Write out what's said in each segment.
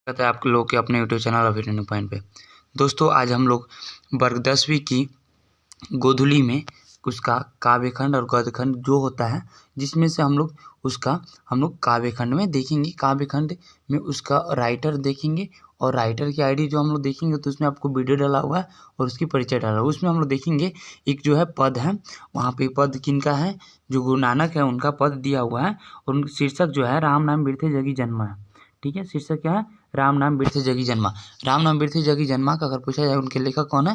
कहता है आप लोग के अपने यूट्यूब चैनल अभी टर्निंग पॉइंट पे। दोस्तों आज हम लोग वर्ग 10वीं की गोधुली में उसका काव्यखंड और गद्यखंड जो होता है जिसमें से हम लोग काव्यखंड में देखेंगे, काव्यखंड में उसका राइटर देखेंगे और राइटर की आईडी जो हम लोग देखेंगे तो उसमें आपको वीडियो डाला हुआ है और उसकी परिचय डाला हुआ है। उसमें हम लोग देखेंगे एक जो है पद है, वहाँ पे पद किनका है, जो गुरु नानक है उनका पद दिया हुआ है और उनका शीर्षक जो है राम नाम बिरथे जगी जन्मा है। ठीक है, शीर्षक क्या है, राम नाम बिरथे जगी जन्मा। राम नाम बिरथे जगी जन्मा का अगर पूछा जाए उनके लेखक कौन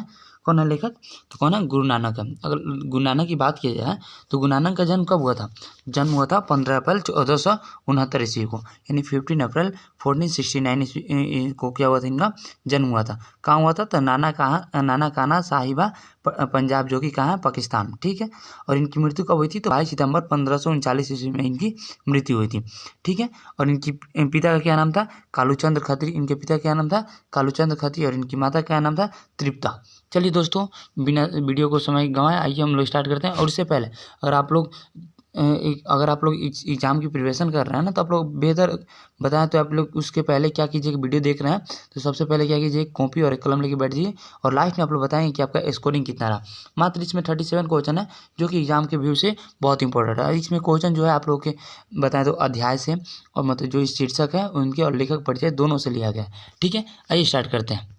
है लेखक, तो कौन है, गुरु नानक है। अगर गुरु नानक की बात की जाए तो गुरु नानक का जन्म कब हुआ था, जन्म हुआ था 15 अप्रैल 1469 ईस्वी को, यानी 15 अप्रैल 1469 ईस्वी को क्या हुआ था, इनका जन्म हुआ था। कहाँ हुआ था, तो नाना काना साहिबा पंजाब, जो कि कहाँ है, पाकिस्तान। ठीक है, और इनकी मृत्यु कब हुई थी, तो 22 सितंबर 1539 ईस्वी में इनकी मृत्यु हुई थी। ठीक है, और इनकी पिता का क्या नाम था, कालूचंद्र खत्री। इनके पिता का क्या नाम था, कालूचंद्र खत्री, और इनकी माता का क्या नाम था, तृप्ता। चलिए दोस्तों, बिना वीडियो को समय गंवाए आइए हम लोग स्टार्ट करते हैं। और इससे पहले अगर आप लोग एग्जाम की प्रिपरेशन कर रहे हैं ना, तो आप लोग बेहतर बताएं तो आप लोग उसके पहले क्या कीजिए, वीडियो देख रहे हैं तो सबसे पहले क्या कीजिए, कॉपी और एक कलम लेके बैठ जाइए और लास्ट में आप लोग बताएंगे कि आपका स्कोरिंग कितना रहा। मात्र इसमें 37 क्वेश्चन है जो कि एग्जाम के व्यू से बहुत इंपॉर्टेंट है। इसमें क्वेश्चन जो है आप लोग के बताएं तो अध्याय से और मतलब जो शीर्षक है उनके और लेखक परिचय दोनों से लिया गया है। ठीक है, आइए स्टार्ट करते हैं।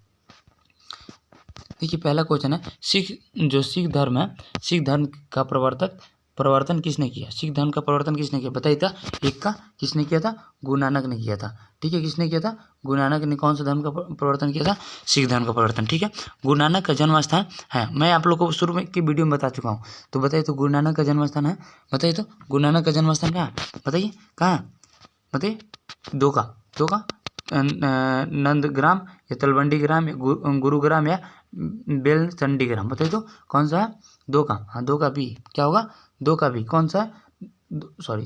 देखिए पहला क्वेश्चन है, सिख धर्म है, सिख धर्म का प्रवर्तन किसने किया, सिख धर्म का प्रवर्तन किसने किया, बताइए था। एक का किसने किया था, गुरु नानक ने किया था। ठीक है, किसने किया था, गुरु नानक ने कौन सा धर्म का प्रवर्तन किया था, सिख धर्म का प्रवर्तन। ठीक है, गुरु नानक का जन्म स्थान है, मैं आप लोग को शुरू में की वीडियो में बता चुका हूँ, तो बताइए तो गुरु नानक का जन्म स्थान है, बताइए तो गुरु नानक का जन्म स्थान कहाँ है, बताइए कहाँ, बताइए दो का नंदग्राम या तलवंडी ग्राम या गुरुग्राम या बेलचंडी ग्राम, बताइए तो कौन सा है, दो का, हाँ दो का बी क्या होगा, दो का बी कौन सा है,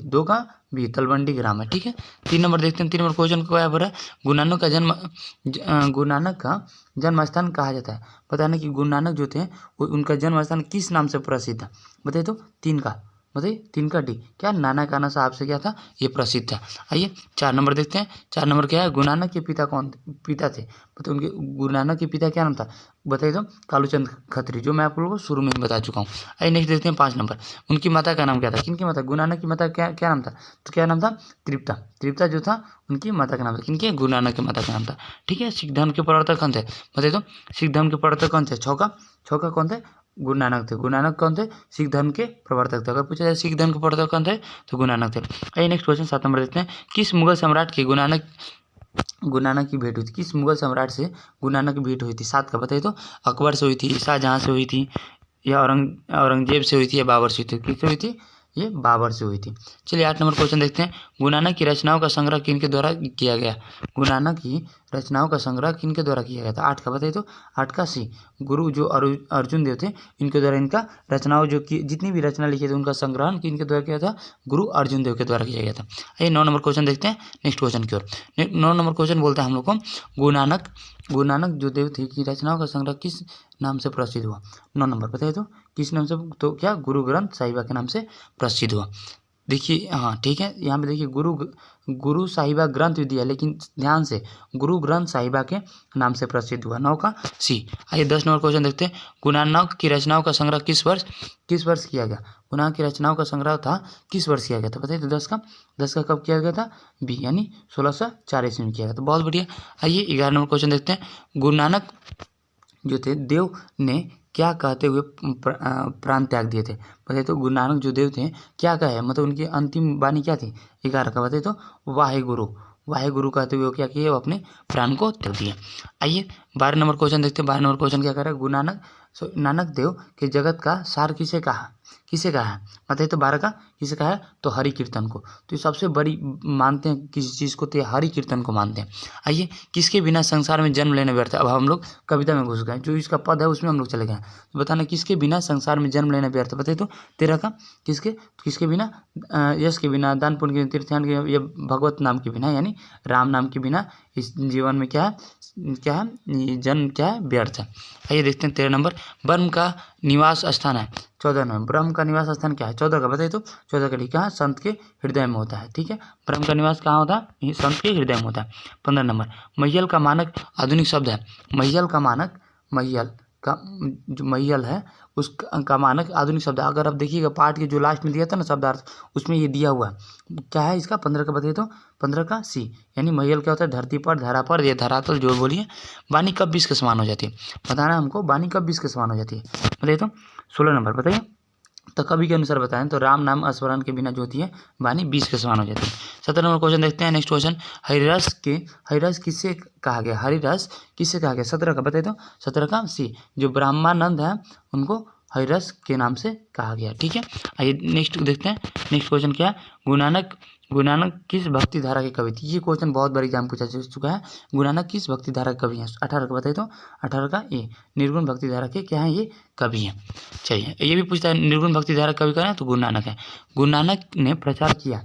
दो का बी तलवंडी ग्राम है। ठीक है, 3 नंबर देखते हैं। 3 नंबर क्वेश्चन को क्या बोला है, गुरु नानक का जन्म स्थान कहा जाता है। पता है ना कि गुरु नानक जो थे वो उनका जन्म स्थान किस नाम से प्रसिद्ध है, बताइए तो 3 का, बताइए 3 का डी क्या, नाना काना साहब से क्या था, ये प्रसिद्ध था। आइए 4 नंबर देखते हैं। 4 नंबर क्या है, गुरु नानक के पिता पिता थे, बताइए उनके गुरु नानक के पिता क्या नाम था, बताइए तो कालूचंद खत्री, जो मैं आप लोगों को शुरू में ही बता चुका हूँ। आइए नेक्स्ट देखते हैं 5 नंबर, उनकी माता का नाम क्या था, किनकी माता, गुरु नानक की माता क्या नाम था, तो क्या नाम था, तृप्ता जो था उनकी माता का नाम था, किनके, गुरु नानक की माता का नाम था। ठीक है, सिख धर्म के प्रवर्तक कौन थे, बताइए तो सिख धर्म के प्रवर्तक कौन थे, छौका कौन थे, गुरु नानक थे। गुरु नानक कौन थे, सिख धर्म के प्रवर्तक थे। अगर पूछा जाए सिख धर्म के प्रवर्तक कौन थे, तो गुरु नानक थे। आइए नेक्स्ट क्वेश्चन 7 नंबर देखते हैं, किस मुगल सम्राट के गुरु नानक की भेंट हुई थी, किस मुगल सम्राट से गुरु नानक की भेंट हुई थी, 7 का, बताइए तो अकबर से हुई थी, शाहजहाँ से हुई थी, या औरंगजेब से हुई थी, या बाबर से हुई थी, किससे हुई थी, ये बाबर से हुई थी। चलिए 8 नंबर क्वेश्चन देखते हैं, गुरु नानक की रचनाओं का संग्रह किनके द्वारा किया गया, गुरु नानक की रचनाओं का संग्रह किनके द्वारा किया गया था, 8 का, बताइए तो 8 का सी, गुरु जो अर्जुन देव थे इनके द्वारा इनका रचनाओं जो कि जितनी भी रचना लिखी थी उनका संग्रहण किनके द्वारा किया था, गुरु अर्जुन देव के द्वारा किया गया था। आइए 9 नंबर क्वेश्चन देखते हैं, नेक्स्ट क्वेश्चन की ओर। 9 नंबर क्वेश्चन बोलता है हम लोग को, गुरु नानक जो देव थे की रचनाओं का संग्रह किस नाम से प्रसिद्ध हुआ, 9 नंबर, बताइए तो किस नाम से, तो क्या, गुरु ग्रंथ साहिबा के नाम से प्रसिद्ध हुआ। देखिए हाँ ठीक है, यहाँ पे देखिए गुरु साहिबा ग्रंथ विद्या, लेकिन ध्यान से गुरु ग्रंथ साहिबा के नाम से प्रसिद्ध हुआ, 9 का सी। आइए 10 नंबर क्वेश्चन देखते हैं, गुरु नानक की रचनाओं का संग्रह किस वर्ष किया गया, गुरु नानक की रचनाओं का संग्रह था किस वर्ष किया गया था, बताइए तो 10 का कब किया गया था, बी यानी 1604 ईस्वी में किया गया था। बहुत बढ़िया। आइए 11 नंबर क्वेश्चन देखते हैं, गुरु नानक जो थे देव ने क्या कहते हुए प्राण त्याग दिए थे, बताइए तो गुरु नानक जो देव थे क्या कहे, मतलब उनकी अंतिम वाणी क्या थी, 11 का, बताइए तो वाहे गुरु कहते हुए क्या किए, वो अपने प्राण को त्याग दिए। आइए 12 नंबर क्वेश्चन देखते हैं। 12 नंबर क्वेश्चन क्या कर रहा है, गुरु नानक देव के जगत का सार किसे कहा है, बताइए तो 12 का किसे कहा है, तो हरि कीर्तन को। तो ये सबसे बड़ी मानते हैं किसी चीज़ को, तो हरि कीर्तन को मानते हैं। आइए किसके बिना संसार में जन्म लेना व्यर्थ है, अब हम लोग कविता में घुस गए, जो इसका पद है उसमें हम लोग चले गए। तो बताना किसके बिना संसार में जन्म लेना व्यर्थ है, बताइए तो 13 का किसके बिना, यश के बिना, दान पुण्य के बिना, तीर्थयान के या भगवत नाम के बिना, यानी राम नाम के बिना इस जीवन में क्या है जन्म क्या है, व्यर्थ है। आइए देखते हैं 13 नंबर, ब्रह्म का निवास स्थान है, 14 नंबर, ब्रह्म का निवास स्थान क्या है, 14 का, बताइए तो 14 का डी कहाँ संत के हृदय में होता है। ठीक है, ब्रह्म का निवास कहाँ होता है, संत के हृदय में होता है। 15 नंबर, मैयल का मानक आधुनिक शब्द है। मैयल का मानक, मैयल का जो मैयल है उसका मानक आधुनिक शब्द है। अगर आप देखिएगा पाठ के जो लास्ट में दिया था ना शब्दार्थ, उसमें ये दिया हुआ है। क्या है इसका, 15 का बताइए तो 15 का सी, यानी मैयल क्या होता है, धरती पर, धरा पर, ये धरातल जो बोलिए। वाणी कब 20 के समान हो जाती है, बताना हमको, वाणी कब 20 के समान हो जाती है बताइए तो। 16 नंबर बताइए, तो कवि के अनुसार बताएं तो राम नाम स्मरण के बिना जो होती है वाणी 20 के समान हो जाती है। 17 नंबर क्वेश्चन देखते हैं। नेक्स्ट क्वेश्चन, हरिरस किससे कहा गया, हरिरस किससे कहा गया। 17 का बताइए तो, 17 का सी, जो ब्रह्मानंद है उनको हरिरस के नाम से कहा गया। ठीक है, आइए नेक्स्ट देखते हैं। नेक्स्ट क्वेश्चन क्या है, गुरु नानक किस भक्ति धारा के कवि थे। ये क्वेश्चन बहुत बार एग्जाम पूछा जा चुका है। गुरु नानक किस भक्ति धारा के कवि हैं। 18 का बताइए तो, 18 का ए, निर्गुण भक्ति धारा के क्या है ये कवि हैं। चलिए ये भी पूछता है निर्गुण भक्ति धारा कवि का है तो गुरु नानक है। गुरु नानक ने प्रचार किया,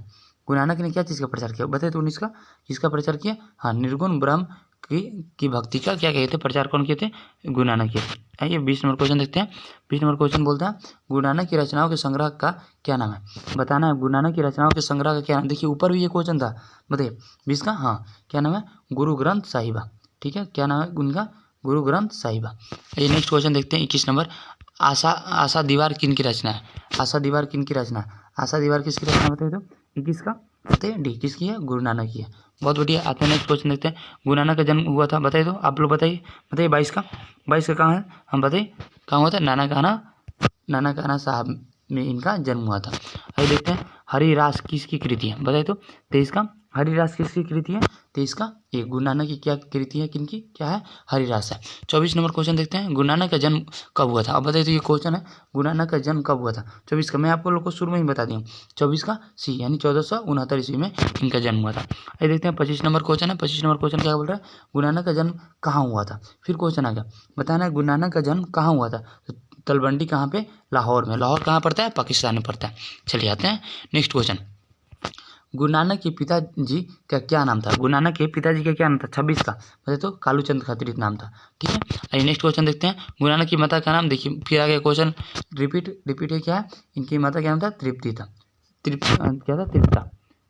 गुरु नानक ने क्या चीज़ का प्रचार किया बताइए तो 19 का, किसका प्रचार किया, हाँ निर्गुण ब्रह्म की भक्ति का क्या कहते हैं प्रचार, कौन किए थे, गुरु नानक किए थे। आइए 20 नंबर क्वेश्चन देखते हैं। 20 नंबर क्वेश्चन बोलता है गुरु नानक की रचनाओं के संग्रह का क्या नाम है, बताना है। गुरु नानक की रचनाओं के संग्रह का क्या नाम, देखिए ऊपर भी ये क्वेश्चन था, बताइए 20 का, हाँ क्या नाम है, गुरु ग्रंथ साहिबा। ठीक है, क्या नाम है उनका, गुरु ग्रंथ साहिबा। ये नेक्स्ट क्वेश्चन देखते हैं। 21 नंबर, आशा दीवार किन की रचना है, आशा दीवार किन की रचना है, आशा दीवार किसकी रचना बताइए तो। 21 का बताइए डी, किसकी है, गुरु नानक की है। बहुत बढ़िया, आते हैं नेक्स्ट क्वेश्चन देखते हैं। गुरु नानक का जन्म हुआ था बताइए तो, आप लोग बताइए 22 का, 22 का कहाँ है, हम बताइए कहाँ हुआ था, नाना काना साहब में इनका जन्म हुआ था। आइए देखते हैं, हरिरास किसकी कृति है बताइए तो। 23 का, हरिरास किसकी कृति है, 23 का ये गुरु नानक की क्या कृति है, किनकी, क्या है, हरिरास है। 24 नंबर क्वेश्चन देखते हैं, गुरु नानक का जन्म कब हुआ था, अब बताइए तो ये क्वेश्चन है, गुरु नानक का जन्म कब हुआ था। 24 का मैं आपको लोग को शुरू में ही बता दी हूँ, 24 का सी, यानी 1469 ईस्वी में इनका जन्म हुआ था। आइए देखते हैं 25 नंबर क्वेश्चन है। 25 नंबर क्वेश्चन क्या बोल रहा है, गुरु नानक का जन्म कहाँ हुआ था। फिर क्वेश्चन आ गया, बताना है गुरु नानक का जन्म कहाँ हुआ था। तो तलवंडी कहाँ पे, लाहौर में। लाहौर कहाँ पड़ता है, पाकिस्तान में पड़ता है। चलिए आते हैं नेक्स्ट क्वेश्चन। गुरु नानक के पिताजी का क्या नाम था, गुरु नानक के पिताजी का क्या नाम था। 26 का बताइए तो, कालूचंद खत्री नाम था। ठीक है, आइए नेक्स्ट क्वेश्चन देखते हैं। गुरु नानक की माता का नाम, देखिए फिर आ गया क्वेश्चन, रिपीट है क्या है, इनकी माता क्या नाम था, तृप्ति था। क्या था,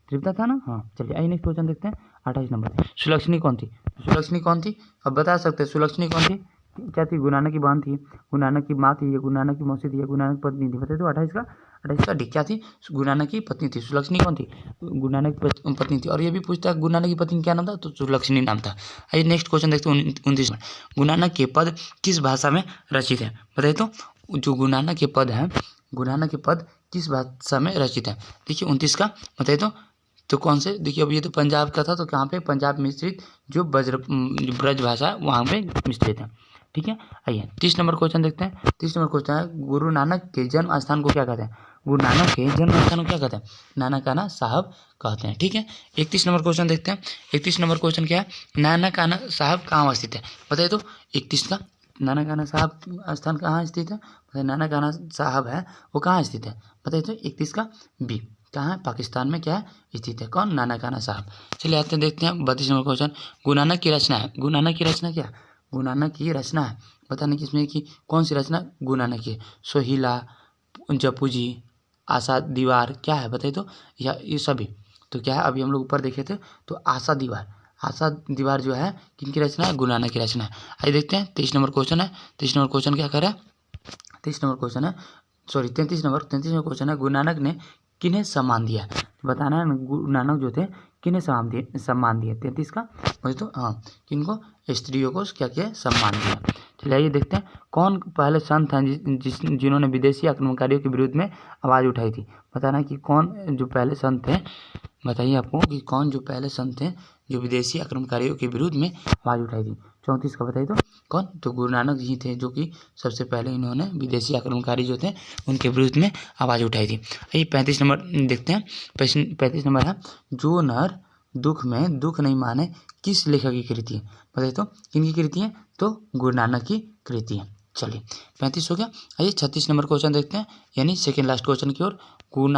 तृप्ता था ना, हाँ। चलिए आइए नेक्स्ट क्वेश्चन देखते हैं। 28 नंबर, सुलक्षणी कौन थी, सुलक्षणी कौन थी, अब बता सकते हैं सुलक्षणी कौन थी, क्या थी, गुरु नानक की बहन थी, गुरु नानक की माँ थी, या गुरु नानक की मौसी थी, या गुरु नानक की पत्नी थी बताइए तो। 28 का डी क्या थी, गुरु नानक की पत्नी थी। सुलक्षणी कौन थी, गुरु नानक की पत्नी थी। और ये भी पूछता है गुरु नानक की पत्नी क्या नाम था, तो सुलक्षणी नाम था। आइए नेक्स्ट क्वेश्चन देखते हैं 29 में, गुरु नानक के पद किस भाषा में रचित है बताइए तो। जो गुरु नानक के पद है, गुरु नानक के पद किस भाषा में रचित है। देखिए 29 का बताइए तो कौन से, देखिए अब ये तो पंजाब का था, तो कहाँ पे, पंजाब मिश्रित जो ब्रज भाषा है वहाँ पे मिश्रित है। ठीक है, आइए 30 नंबर क्वेश्चन देखते हैं। 30 नंबर क्वेश्चन है, गुरु नानक के जन्म स्थान को क्या कहते हैं, गुरु नानक के जन्म स्थान को क्या कहते हैं, नानकाना साहब कहते हैं। ठीक है, 31 नंबर क्वेश्चन देखते हैं। 31 नंबर क्वेश्चन क्या है, नानकाना साहब कहाँ स्थित है बताइए तो। 31 का, नानकाना साहब स्थान कहाँ स्थित है बताइए, नानकाना साहब है वो कहाँ स्थित है बताइए तो। 31 का बी, कहाँ है, पाकिस्तान में क्या है स्थित है, कौन, नानकाना साहब। चलिए आते हैं देखते हैं 32 नंबर क्वेश्चन, गुरु नानक की रचना है, गुरु नानक की रचना क्या, गुरु नानक की रचना है, बताने किसमें की, कौन सी रचना गुरु नानक की, सोहिला, जपू जी, आशा दीवार, क्या है बताइए तो, या ये सभी। तो क्या है, अभी हम लोग ऊपर देखे थे तो आशा दीवार जो है किनकी रचना है, गुरु नानक की रचना है। आइए देखते हैं 23 नंबर क्वेश्चन है। 23 नंबर क्वेश्चन क्या कर रहा है, 23 नंबर क्वेश्चन है, सॉरी 33 नंबर क्वेश्चन है, गुरु नानक ने किन्हें सम्मान दिया, बताना है गुरु नानक जो थे किन्हें सम्मान दिए। 33 का वही तो, हाँ किनको, स्त्रियों को क्या किया, सम्मान दिया। चलिए आइए देखते हैं, कौन पहले संत हैं जिन्होंने विदेशी आक्रमणकारियों के विरुद्ध में आवाज़ उठाई थी, बताना कि कौन जो पहले संत थे, बताइए आपको कि कौन जो पहले संत थे जो विदेशी आक्रमणकारियों के विरुद्ध में आवाज़ उठाई थी। 34 का बताइए तो कौन, तो गुरु नानक जी थे जो कि सबसे पहले इन्होंने विदेशी आक्रमणकारी जो थे उनके विरुद्ध में आवाज़ उठाई थी। आइए 35 नंबर देखते हैं। 35 नंबर है, जो नर दुख में दुख नहीं माने किस लेखक की कृति है बताइए तो, किनकी कृति है, तो गुरु नानक की कृति है। चलिए 35 हो गया। आइए 36 नंबर क्वेश्चन देखते हैं, यानी सेकेंड लास्ट क्वेश्चन की ओर। गुरु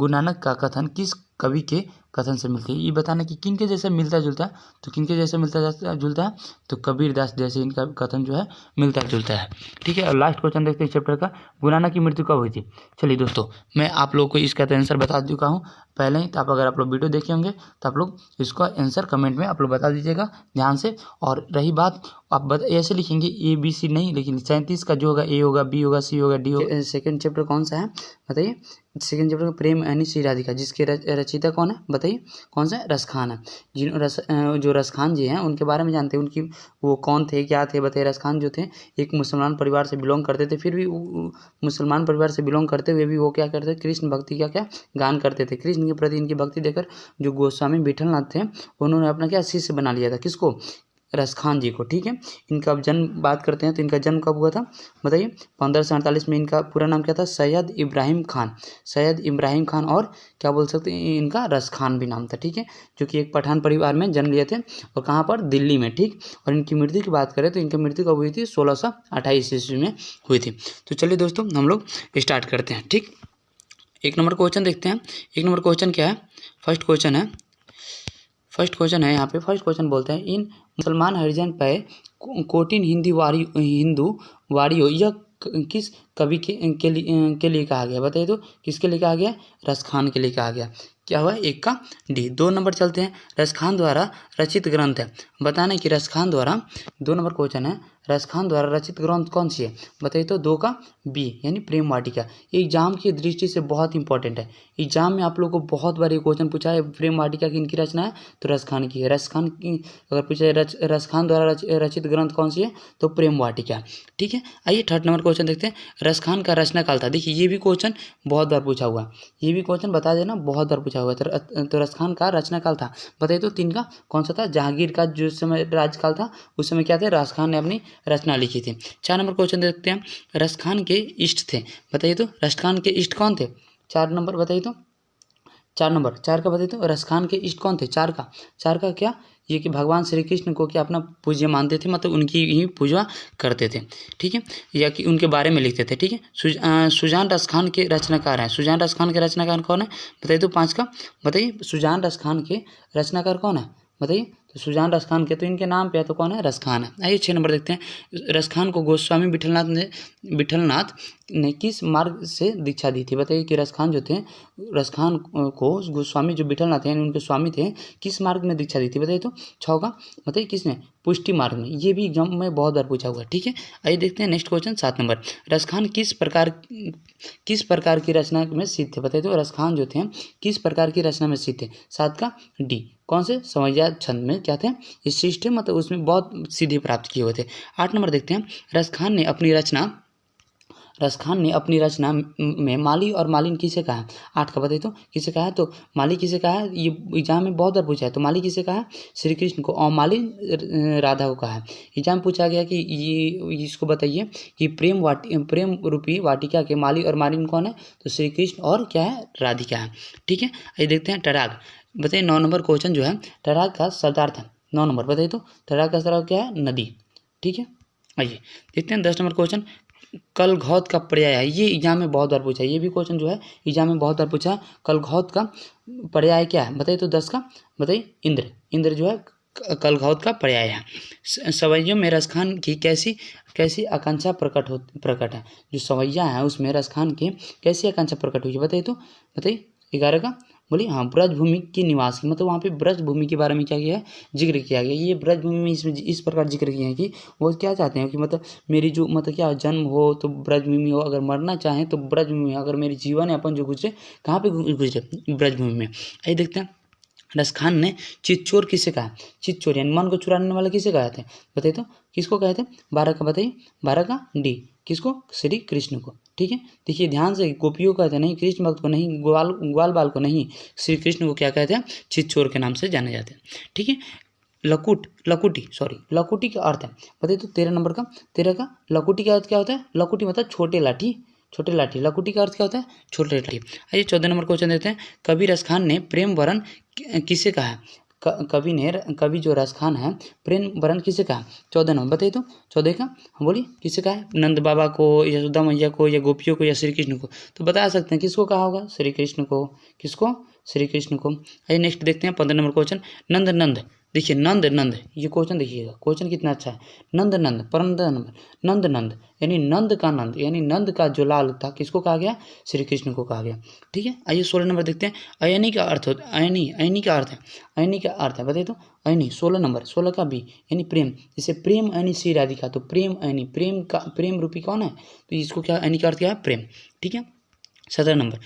नानक का कथन किस कवि के कथन से मिलती है। ये बताना कि किन के जैसे मिलता जुलता है, तो किन के जैसे मिलता जुलता है, तो कबीरदास जैसे इनका कथन जो है मिलता जुलता है। ठीक है, और लास्ट क्वेश्चन देखते हैं इस चैप्टर का, गुरु नानक की मृत्यु कब हुई थी। चलिए दोस्तों, मैं आप लोग को इसका तो आंसर बता चुका हूँ पहले ही, तो अगर आप लोग वीडियो देखे होंगे तो आप लोग इसका आंसर कमेंट में आप लोग बता दीजिएगा ध्यान से। और रही बात, आप ऐसे लिखेंगे ABC नहीं, लेकिन 37 का जो होगा A होगा, B होगा, C होगा, D होगा। सेकंड चैप्टर कौन सा है बताइए, सेकंड चैप्टर का प्रेम यानी श्री राधिका, जिसके रचयिता कौन है बताइए, कौन सा है, रसखान है। जो रसखान जी हैं उनके बारे में जानते हैं, उनकी वो कौन थे, क्या थे बताइए। रसखान जो थे एक मुसलमान परिवार से बिलोंग करते थे, फिर भी मुसलमान परिवार से बिलोंग करते हुए भी वो क्या करते थे, कृष्ण भक्ति का क्या गान करते थे। कृष्ण के प्रति इनकी भक्ति देखकर जो गोस्वामी विठलनाथ थे उन्होंने अपना क्या शिष्य बना लिया था, किसको, रसखान जी को। ठीक है, इनका जन्म बात करते हैं तो इनका जन्म कब हुआ था बताइए, 1548 में। इनका पूरा नाम क्या था, सैयद इब्राहिम खान, सैयद इब्राहिम खान, और क्या बोल सकते हैं, इनका रसखान भी नाम था। ठीक है, जो कि एक पठान परिवार में जन्म लिए थे, और कहाँ पर, दिल्ली में। ठीक, और इनकी मृत्यु की बात करें तो इनकी मृत्यु कब हुई थी, 1628 ईस्वी में हुई थी। तो चलिए दोस्तों हम लोग स्टार्ट करते हैं। ठीक, एक नंबर क्वेश्चन देखते हैं। एक नंबर क्वेश्चन क्या है, फर्स्ट क्वेश्चन है यहाँ पे। फर्स्ट क्वेश्चन बोलते हैं, इन मुसलमान हरिजन पे कोटिन हिंदू वारियो, यह किस कवि के लिए कहा गया बताइए, तो किसके लिए कहा गया, रसखान के लिए कहा गया। क्या हुआ, एक का डी। 2 नंबर चलते हैं, रसखान द्वारा रचित ग्रंथ है, बताना कि रसखान द्वारा, 2 नंबर क्वेश्चन है, रसखान द्वारा रचित ग्रंथ कौन सी है बताइए, तो 2 का बी यानी प्रेम वाटिका। एग्जाम की दृष्टि से बहुत इंपॉर्टेंट है, एग्जाम में आप लोगों को बहुत बार ये क्वेश्चन पूछा है, प्रेम वाटिका की इनकी रचना है, तो रसखान की है। रसखान की अगर पूछा है रसखान द्वारा रचित ग्रंथ कौन सी है, तो प्रेम वाटिका। ठीक है, आइए थर्ड नंबर क्वेश्चन देखते हैं, रसखान का रचना काल था। देखिए ये भी क्वेश्चन बहुत बार पूछा हुआ, ये भी क्वेश्चन बता देना, बहुत बार पूछा हुआ। तो रसखान का रचना काल था बताइए, तो 3 का कौन सा था, जहांगीर का जो समय राजकाल था उस समय क्या थे, रसखान ने अपनी रचना लिखी थी। 4 नंबर क्वेश्चन देखते हैं, रसखान के इष्ट थे बताइए, तो रसखान के इष्ट कौन थे, 4 नंबर बताइए, तो 4 नंबर, 4 का बताइए, तो रसखान के इष्ट कौन थे, 4 का क्या, ये कि भगवान श्री कृष्ण को क्या अपना पूज्य मानते थे, मतलब उनकी ही पूजा करते थे। ठीक है, या कि उनके बारे में लिखते थे। ठीक है, सुजान रसखान के रचनाकार हैं, सुजान रसखान के रचनाकार कौन है बताइए, तो 5 का बताइए, सुजान रसखान के रचनाकार कौन है बताइए, तो सुजान रसखान के, तो इनके नाम पे है तो कौन है, रसखान है। आइए 6 नंबर देखते हैं, रसखान को गोस्वामी विठलनाथ ने किस मार्ग से दीक्षा दी थी बताइए, कि रसखान जो थे, रसखान को गोस्वामी जो विठलनाथ हैं उनके स्वामी थे, किस मार्ग में दीक्षा दी थी बताइए, तो 6 का बताइए, किसने, पुष्टि मार्ग में। ये भी एग्जाम में बहुत बार पूछा हुआ है। ठीक है, आइए देखते हैं नेक्स्ट क्वेश्चन 7 नंबर, रसखान किस प्रकार की रचना में सिद्ध थे बताइए, तो रसखान जो थे किस प्रकार की रचना में सिद्ध थे, 7 का डी, कौन से, समैया छंद में क्या थे, श्रेष्ठ, मतलब उसमें बहुत सिद्धि प्राप्त किए हुए थे। 8 नंबर देखते हैं, रसखान ने अपनी रचना में माली और मालिन किसे कहा है, 8 का बताइए, तो किसे कहा है, तो माली किसे कहा है, ये एग्जाम में बहुत बार पूछा है, तो माली किसे कहा है, श्री कृष्ण को, और मालिन राधा को कहा है। एग्जाम पूछा गया कि ये इसको बताइए कि प्रेम रूपी वाटिका के माली और मालिन कौन है, तो श्री कृष्ण और क्या है, राधिका है। ठीक है, आइए देखते हैं टराग बताइए, 9 नंबर क्वेश्चन जो है, टराग का शब्दार्थ है, 9 नंबर बताइए, तो टराग का शब्दार्थ क्या है, नदी। ठीक है, आइए देखते हैं 10 नंबर क्वेश्चन, कलघौत का पर्याय है, ये एग्जाम में बहुत बार पूछा है, ये भी क्वेश्चन जो है एग्जाम में बहुत बार पूछा है, कलघौत का पर्याय क्या है बताइए, तो 10 का बताइए, इंद्र जो है कलघौत का पर्याय है। सवैयों में रसखान की कैसी आकांक्षा प्रकट है, जो सवैया है उसमें रसखान की कैसी आकांक्षा प्रकट हुई है बताइए, तो बताइए 11 का बोलिए, हाँ, ब्रजभूमि की निवास की, मतलब वहाँ पे ब्रजभूमि के बारे में क्या किया है, जिक्र किया गया। ये ब्रजभूमि में इसमें इस प्रकार जिक्र किया है कि वो क्या चाहते हैं कि मतलब मेरी जो मतलब क्या जन्म हो तो ब्रजभूमि हो, अगर मरना चाहें तो ब्रजभूमि में, अगर मेरी जीवन यापन जो गुजरे कहाँ पे गुजरे, ब्रजभूमि में। आइए देखते हैं, रसखान ने चित्चोर किसे कहा, चित्चोर यानी मन को चुराने वाला किसे कहा थे बताइए, तो किसको कहे थे, 12 का बताइए, 12 का डी, किसको, श्री कृष्ण को। ठीक है, देखिए ध्यान से, गोपियों कहते नहीं, कृष्ण भक्त को नहीं, ग्वाल बाल को नहीं, श्री कृष्ण को क्या कहते हैं, चित्चोर के नाम से जाने जाते हैं। ठीक है, लकुटी का अर्थ है बताइए, तो 13 नंबर का, 13 का लकुटी का अर्थ क्या होता है, लकुटी मतलब छोटे लाठी, लकुटी का अर्थ क्या होता है, छोटे लाठी। आइए 14 नंबर क्वेश्चन देते हैं, कवि रसखान ने प्रेम वरण किसे कहा है, कवि जो रसखान है प्रेम वरण किसे कहा, 14 नंबर बताइए, तो 14 का बोलिए, किसे कहा है, नंद बाबा को, यशोदा मैया को, या गोपियों को, या श्री कृष्ण को, तो बता सकते हैं किसको कहा होगा, श्री कृष्ण को, किसको, श्री कृष्ण को। आइए नेक्स्ट देखते हैं 15 नंबर क्वेश्चन। नंद नंद, देखिए नंद नंद, ये क्वेश्चन देखिएगा, क्वेश्चन कितना अच्छा है। नंद नंद 15 नंबर, नंद नंद यानी नंद का नंद, यानी नंद का जो लाल था किसको कहा गया, श्री कृष्ण को कहा गया। ठीक है, आइए 16 नंबर देखते हैं। अयनी का अर्थ होता है, अयनी का अर्थ है, अयनी का अर्थ है बताइए तो। अयनी 16 नंबर, 16 का बी यानी प्रेम, जैसे प्रेम अयनी श्री राधिका, तो प्रेम अयनी, प्रेम का प्रेम रूपी कौन है, तो इसको क्या अयनी का अर्थ क्या है, प्रेम। ठीक है, 17 नंबर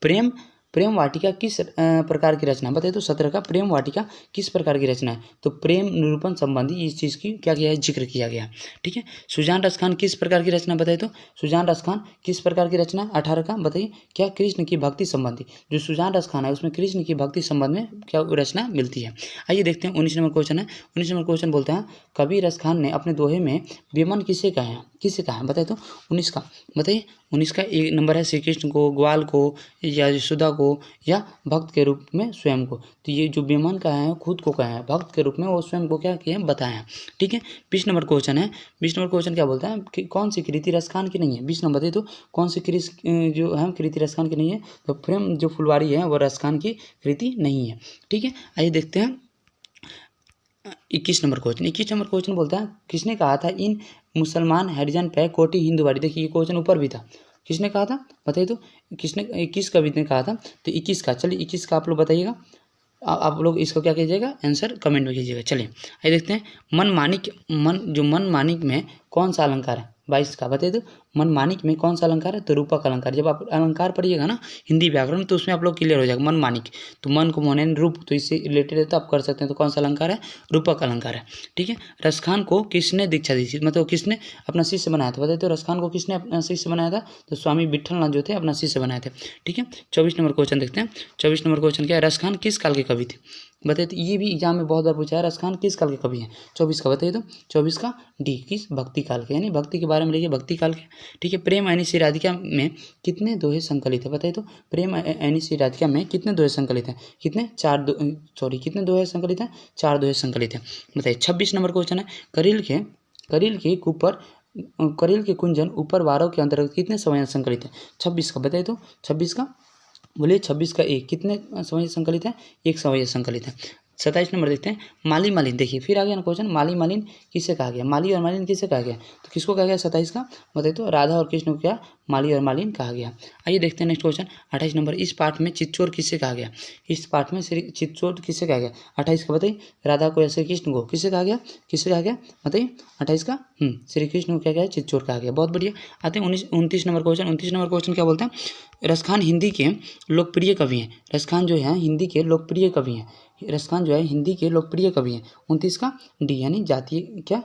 प्रेम, प्रेम वाटिका किस प्रकार की रचना, बताइए तो 17 का प्रेम वाटिका किस प्रकार की रचना है, तो प्रेम निरूपण संबंधी इस चीज़ की क्या किया है, जिक्र किया गया। ठीक है, सुजान रसखान किस प्रकार की रचना, बताइए तो सुजान रसखान किस प्रकार की रचना, 18 का बताइए क्या, कृष्ण की भक्ति संबंधी, जो सुजान रसखान है उसमें कृष्ण की भक्ति संबंध में क्या रचना मिलती है। आइए देखते हैं 19 नंबर क्वेश्चन है। 19 नंबर क्वेश्चन बोलते हैं कबीर रसखान ने अपने दोहे में बेमन किसे कहा है, किसे कहा है, बताइए तो 19 का बताइए। 19 का एक नंबर है श्री कृष्ण को, ग्वाल को या यशोदा को, या भक्त के रूप में स्वयं को। तो ये जो बेमान का है खुद को कहा है, भक्त के रूप में वो स्वयं को क्या किया बताया। ठीक है, 20 नंबर क्वेश्चन है। 20 नंबर क्वेश्चन क्या बोलता है कि कौन सी कृति रसखान की नहीं है, 20 नंबर बताइए तो कौन सी जो है कृति रसखान की नहीं है, तो प्रेम जो फुलवारी है वो रसखान की कृति नहीं है। ठीक है, आइए देखते हैं 21 नंबर क्वेश्चन। 21 नंबर क्वेश्चन बोलता है किसने कहा था इन मुसलमान हरिजन पे कोटि हिंदुवाड़ी, देखिए ये क्वेश्चन ऊपर भी था, किसने कहा था बताइए तो, किसने 21 कवि ने कहा था, तो 21 का, चलिए 21 का आप लोग बताइएगा, आप लोग इसको क्या कीजिएगा आंसर कमेंट में कीजिएगा। चलिए आइए देखते हैं मन मानिक, मन मानिक में कौन सा अलंकार है, 22 का बताइए तो मन मानिक में कौन सा अलंकार है, तो रूपक अलंकार। जब आप अलंकार पढ़िएगा ना हिंदी व्याकरण तो उसमें आप लोग क्लियर हो जाएगा। मन मानिक तो मन को मोने रूप, तो इससे रिलेटेड है तो आप कर सकते हैं, तो कौन सा अलंकार है, रूपक अलंकार है। ठीक है, रसखान को किसने दीक्षा दी थी, मतलब किसने अपना शिष्य बनाया था, बताइए तो रसखान को किसने अपना शिष्य बनाया था, तो स्वामी विट्ठलनाथ जो थे अपना शिष्य बनाए थे। ठीक है, 24 नंबर क्वेश्चन देखते हैं। 24 नंबर क्वेश्चन क्या है, रसखान किस काल के कवि थे, बताइए तो ये भी एग्जाम में बहुत बार पूछा है, रसखान किस काल के कवि हैं, 24 का बताइए तो 24 का डी किस भक्ति काल के, यानी भक्ति के बारे में लिखिए भक्ति काल के। ठीक है, प्रेम ऐनी श्री राधिका में कितने दोहे संकलित है, बताइए तो प्रेम ऐनी श्री राधिका में कितने दोहे संकलित हैं, कितने कितने दोहे संकलित हैं, 4 दोहे संकलित हैं, बताइए। 26 नंबर क्वेश्चन है करील के कुंजन ऊपर वारों के अंतर्गत कितने समय संकलित है, 26 का बताइए तो 26 का बोलिए, 26 का एक कितने समय संकलित है, एक समय संकलित है। 27 नंबर देखते हैं माली मालिन, देखिए फिर आ गया ना क्वेश्चन, माली मालिन किससे कहा गया, माली और मालिन किससे कहा गया, तो किसको कहा गया 27 का बताइए तो राधा और कृष्ण को क्या माली और मालिन कहा गया। आइए देखते हैं नेक्स्ट क्वेश्चन 28 नंबर, इस पाठ में चित्तचोर किससे कहा गया, इस पाठ में श्री चित्तचोर किससे कहा गया, 28 का बताइए राधा को या श्री कृष्ण को किससे कहा गया, किससे कहा गया बताइए 28 का श्री कृष्ण को क्या गया, चित्तचोर कहा गया। बहुत बढ़िया। आते हैं 29 नंबर क्वेश्चन। 29 नंबर क्वेश्चन क्या बोलते हैं, रसखान हिंदी के लोकप्रिय कवि हैं, रसखान जो है हिंदी के लोकप्रिय कवि हैं, रसखान जो है हिंदी के लोकप्रिय कवि हैं, 29 का डी यानी जातीय क्या,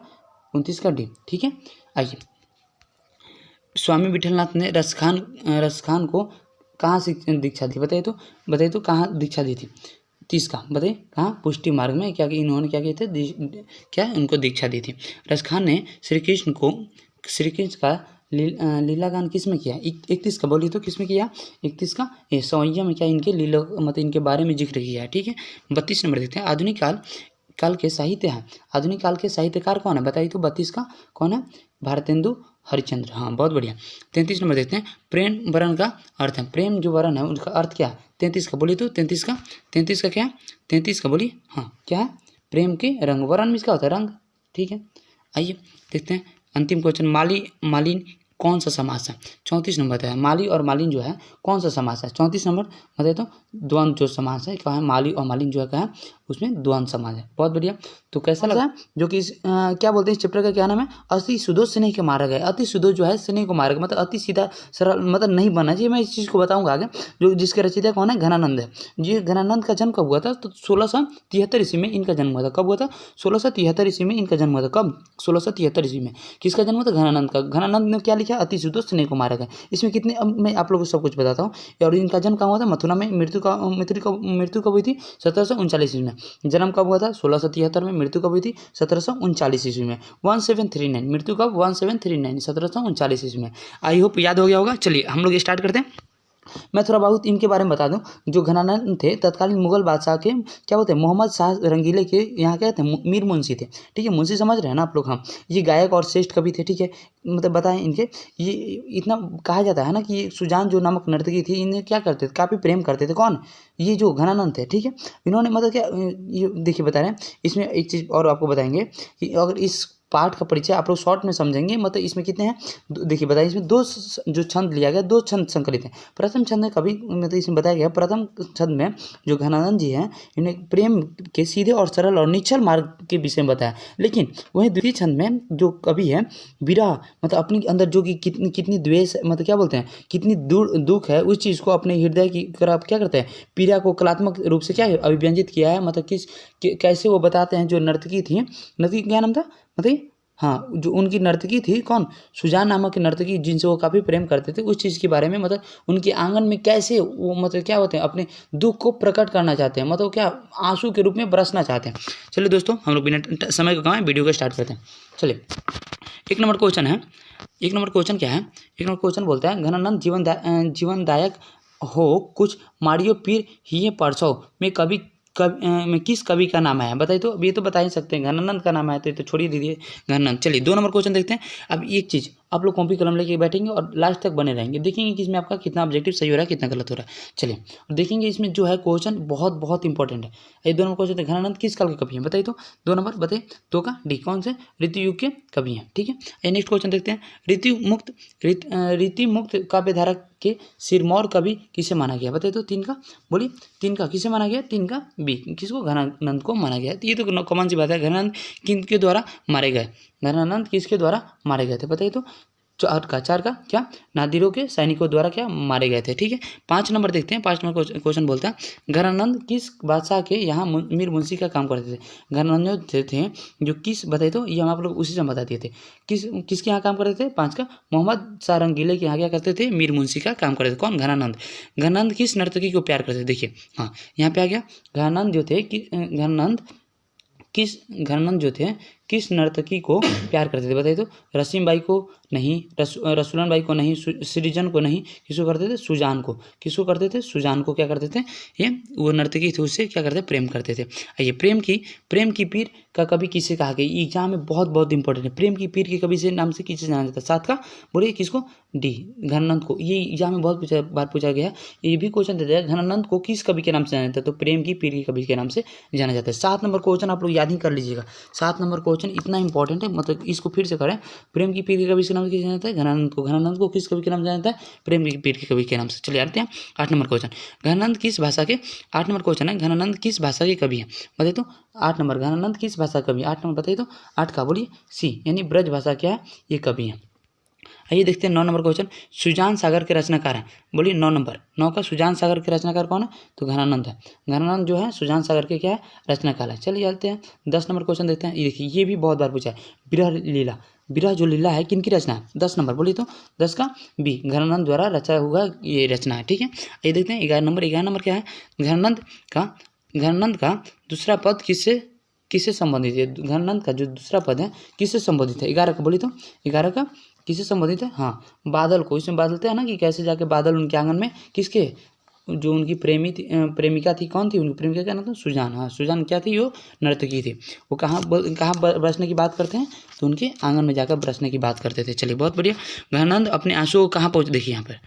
29 का डी। ठीक है, आइए स्वामी विट्ठलनाथ ने रसखान को कहाँ से दीक्षा दी, बताइए तो कहाँ दीक्षा दी थी, 30 का बताइए कहाँ, पुष्टि मार्ग में क्या कि इन्होंने क्या किए थे, क्या उनको दीक्षा दी थी। रसखान ने श्री कृष्ण का लीला गान किस में किया, 31 का बोलिए तो किस में किया, 31 का सवैया में क्या इनके लीला मतलब इनके बारे में जिक्र किया है। ठीक है, 32 नंबर देखते हैं आधुनिक काल के साहित्य हैं, आधुनिक काल के साहित्यकार कौन है बताइए तो 32 का कौन है, भारतेंदु हरिश्चंद्र। हाँ बहुत बढ़िया। 33 नंबर देखते हैं प्रेम वर्ण का अर्थ है, प्रेम जो वर्ण है उसका अर्थ क्या है, 33 का बोलिए तो 33 का क्या, 33 का बोलिए हाँ क्या है, प्रेम के रंग, वर्ण में इसका होता है रंग। ठीक है, आइए देखते हैं अंतिम क्वेश्चन, माली मालिन कौन सा समास है, 34 नंबर है, माली और मालिन जो है कौन सा समास है, 34 नंबर बताइए तो द्वंद्व जो समास है क्या है, माली और मालिन जो है क्या है उसमें द्वंद्व समास है। बहुत बढ़िया। तो कैसा लगा जो कि क्या बोलते हैं इस चैप्टर का क्या नाम है, अति सुदो स्नेह के मारा गया, अति सुदो जो है स्नेह को मारा गया, मतलब अति सीधा सरल मतलब नहीं बनना चाहिए। मैं इस चीज़ को बताऊंगा आगे, जो जिसके रचयिता कौन है, घनानंद है। जी घनानंद का जन्म कब हुआ था, तो 1673 ईस्वी में इनका जन्म हुआ था। कब हुआ था, 1673 ईस्वी में इनका जन्म हुआ था। कब, 1673 ईस्वी में किसका जन्म हुआ था, घनानंद का। घनानंद ने क्या लिखा, अति सुदो स्नेह को मारा गया। इसमें कितने, अब मैं आप लोगों को सब कुछ बताता हूँ। और इनका जन्म कहाँ हुआ था, मथुरा में। मृत्यु कब हुई थी, 1739 ईस्वी में। जन्म कब हुआ था, 1673 में। मृत्यु कब हुई थी, 1739 ईस्वी में। 1739 मृत्यु कब, 1739 1739 ईस्वी में। आई होप याद हो गया होगा। चलिए हम लोग स्टार्ट करते हैं। मैं थोड़ा बहुत इनके बारे में बता दूं। जो घनानंद थे तत्कालीन मुगल बादशाह के क्या बोलते हैं, मोहम्मद शाह रंगीले के यहाँ क्या थे, मीर मुंशी थे। ठीक है, मुंशी समझ रहे हैं ना आप लोग। हाँ, ये गायक और श्रेष्ठ कवि थे। ठीक है, मतलब बताएं इनके, ये इतना कहा जाता है ना कि सुजान जो नामक नर्तकी थी, इन्हें क्या करते थे, काफ़ी प्रेम करते थे। कौन? ये जो घनानंद थे। ठीक है, इन्होंने मतलब क्या, ये देखिए बता रहे हैं। इसमें एक चीज़ और आपको बताएंगे कि अगर इस पाठ का परिचय आप लोग शॉर्ट में समझेंगे, मतलब इसमें कितने हैं, देखिए बताइए। इसमें दो जो छंद लिया गया, दो छंद संकलित हैं। प्रथम छंद में कभी मतलब इसमें बताया गया, प्रथम छंद में जो घनानंद जी हैं, इन्हें प्रेम के सीधे और सरल और निश्चल मार्ग के विषय में बताया। लेकिन वहीं द्वितीय छंद में जो कवि है विरह, मतलब अपने अंदर जो कि कितनी द्वेष, मतलब क्या बोलते हैं, कितनी दुख है, उस चीज़ को अपने हृदय की तरफ क्या करते हैं, पीड़ा को कलात्मक रूप से क्या अभिव्यंजित किया है। मतलब कैसे वो बताते हैं। जो नर्तकी थी, नर्तकी क्या नाम था बताइए? हाँ, जो उनकी नर्तकी थी, कौन? सुजान नामक की नर्तकी, जिनसे वो काफ़ी प्रेम करते थे, उस चीज़ के बारे में, मतलब उनके आंगन में कैसे वो मतलब क्या होते हैं, अपने दुख को प्रकट करना चाहते हैं, मतलब क्या आंसू के रूप में बरसना चाहते हैं। चलिए दोस्तों, हम लोग बिना समय को कहाँ वीडियो को स्टार्ट करते हैं। चलिए, एक नंबर क्वेश्चन है। एक नंबर क्वेश्चन क्या है? एक नंबर क्वेश्चन बोलता है, घनानंद जीवनदायक हो कुछ मारियो पीर ही परसों में में किस कवि का नाम है? बताइए तो। अब ये तो बता ही सकते हैं, घनानंद का नाम है, तो ये तो छोड़िए दीजिए घनानंद। चलिए, 2 नंबर क्वेश्चन देखते हैं। अब एक चीज़, आप लोग कॉपी कलम लेके बैठेंगे और लास्ट तक बने रहेंगे, देखेंगे कि इसमें आपका कितना ऑब्जेक्टिव सही हो रहा है, कितना गलत हो रहा है। चलिए, और देखेंगे इसमें जो है क्वेश्चन बहुत बहुत इंपॉर्टेंट है। ये 2 नंबर क्वेश्चन, घनानंद किस काल के कवि हैं? बताइए तो। 2 नंबर बताइए, 2 का डी, कौन से ऋतु युग के कवि हैं? ठीक है, ये नेक्स्ट क्वेश्चन देखते हैं। रीति मुक्त काव्यधारा के सिरमौर कवि किसे माना गया? बताइए तो। 3 का बोलिए, 3 का किसे माना गया? 3 का बी, किसको? घनानंद को माना गया। तो ये तो कॉमन सी बात है। घनानंद किनके द्वारा मारे गए? घनानंद किसके द्वारा मारे गए थे? बताइए तो। 4 का क्या? नादिरों के सैनिकों द्वारा क्या मारे गए थे। ठीक है, 5 नंबर देखते हैं। 5 नंबर क्वेश्चन बोलता है, घनानंद किस बादशाह के यहाँ मीर मुंशी का काम करते थे? घनानंद जो थे जो किस, बताइए तो, ये हम आप लोग उसी से बता दिए थे। किसके यहाँ काम करते थे? 5 का मोहम्मद शाह रंगीले के यहाँ क्या करते थे? मीर मुंशी का काम करते थे। कौन? घनानंद। घनानंद किस नर्तकी को प्यार करते थे? देखिए, हाँ, यहाँ पे आ गया। घनानंद जो थे घनानंद जो थे किस नर्तकी को प्यार करते थे? बताइए तो। रसीम बाई को नहीं, रसूलन बाई को नहीं, सृजन को नहीं, किसको करते थे? सुजान को। किसको करते थे? सुजान को क्या करते थे? ये वो नर्तकी थी, उससे क्या करते? प्रेम करते थे। आइए, प्रेम की पीर का कवि किसे कहा गया? एग्जाम में बहुत बहुत इंपॉर्टेंट है। प्रेम की पीर के कवि से नाम से किसे जाना जाता है? 7 का बोलिए, किसको? डी, घनानंद को। ये एग्जाम में बहुत बार पूछा गया है। ये भी क्वेश्चन देता है, घनानंद को किस कवि के नाम से जाना जाता है? तो प्रेम की पीर के कवि के नाम से जाना जाता है। 7 नंबर क्वेश्चन आप लोग याद ही कर लीजिएगा। 7 नंबर क्वेश्चन इतना इंपॉर्टेंट है, मतलब इसको फिर से करें। प्रेम की पीर के कवि के नाम से जाना जाता है? घनानंद को। घनानंद को किस कवि के नाम से जाना जाता है? प्रेम की पीर के कवि के नाम से। चलिए आते हैं 8 नंबर क्वेश्चन। घनानंद किस भाषा के, 8 नंबर क्वेश्चन है, घनानंद किस भाषा के कवि है? बताइए तो। 8 नंबर, घनानंद किस भाषा का कवि? 8 नंबर बताइए तो। 8 का बोलिए, सी, यानी ब्रज भाषा क्या है? ये कवि है। आइए देखते हैं 9 नंबर क्वेश्चन। सुजान सागर के रचनाकार हैं? बोलिए 9 नंबर। 9 का सुजान सागर के रचनाकार कौन है? तो घनानंद है। घनानंद जो है सुजान सागर के क्या है? रचनाकार है। चलिए चलते हैं 10 नंबर क्वेश्चन देखते हैं। ये देखिए, ये भी बहुत बार पूछा है। विरह लीला, विरह जो लीला है किनकी रचना है? 10 नंबर बोलिए तो। 10 का बी, घनानंद द्वारा रचा हुआ ये रचना है। ठीक है, ये देखते हैं 11 नंबर। 11 नंबर क्या है? घनानंद का दूसरा पद किससे संबंधित है? घनानंद का जो दूसरा पद है किससे संबंधित है? 11 का बोलिए तो। 11 का किससे संबंधित है? हाँ, बादल को। इसमें बादलते हैं ना कि कैसे जाके बादल उनके आंगन में, किसके? जो उनकी प्रेमिका थी, कौन थी उनकी प्रेमिका? क्या नाम था? सुजान। हाँ, सुजान क्या थी? वो नर्तकी थी। वो कहाँ बरसने की बात करते हैं? तो उनके आंगन में जाकर बरसने की बात करते थे। चलिए, बहुत बढ़िया। घनानंद अपने आंसुओं को कहाँ पहुँच, देखिए यहाँ पर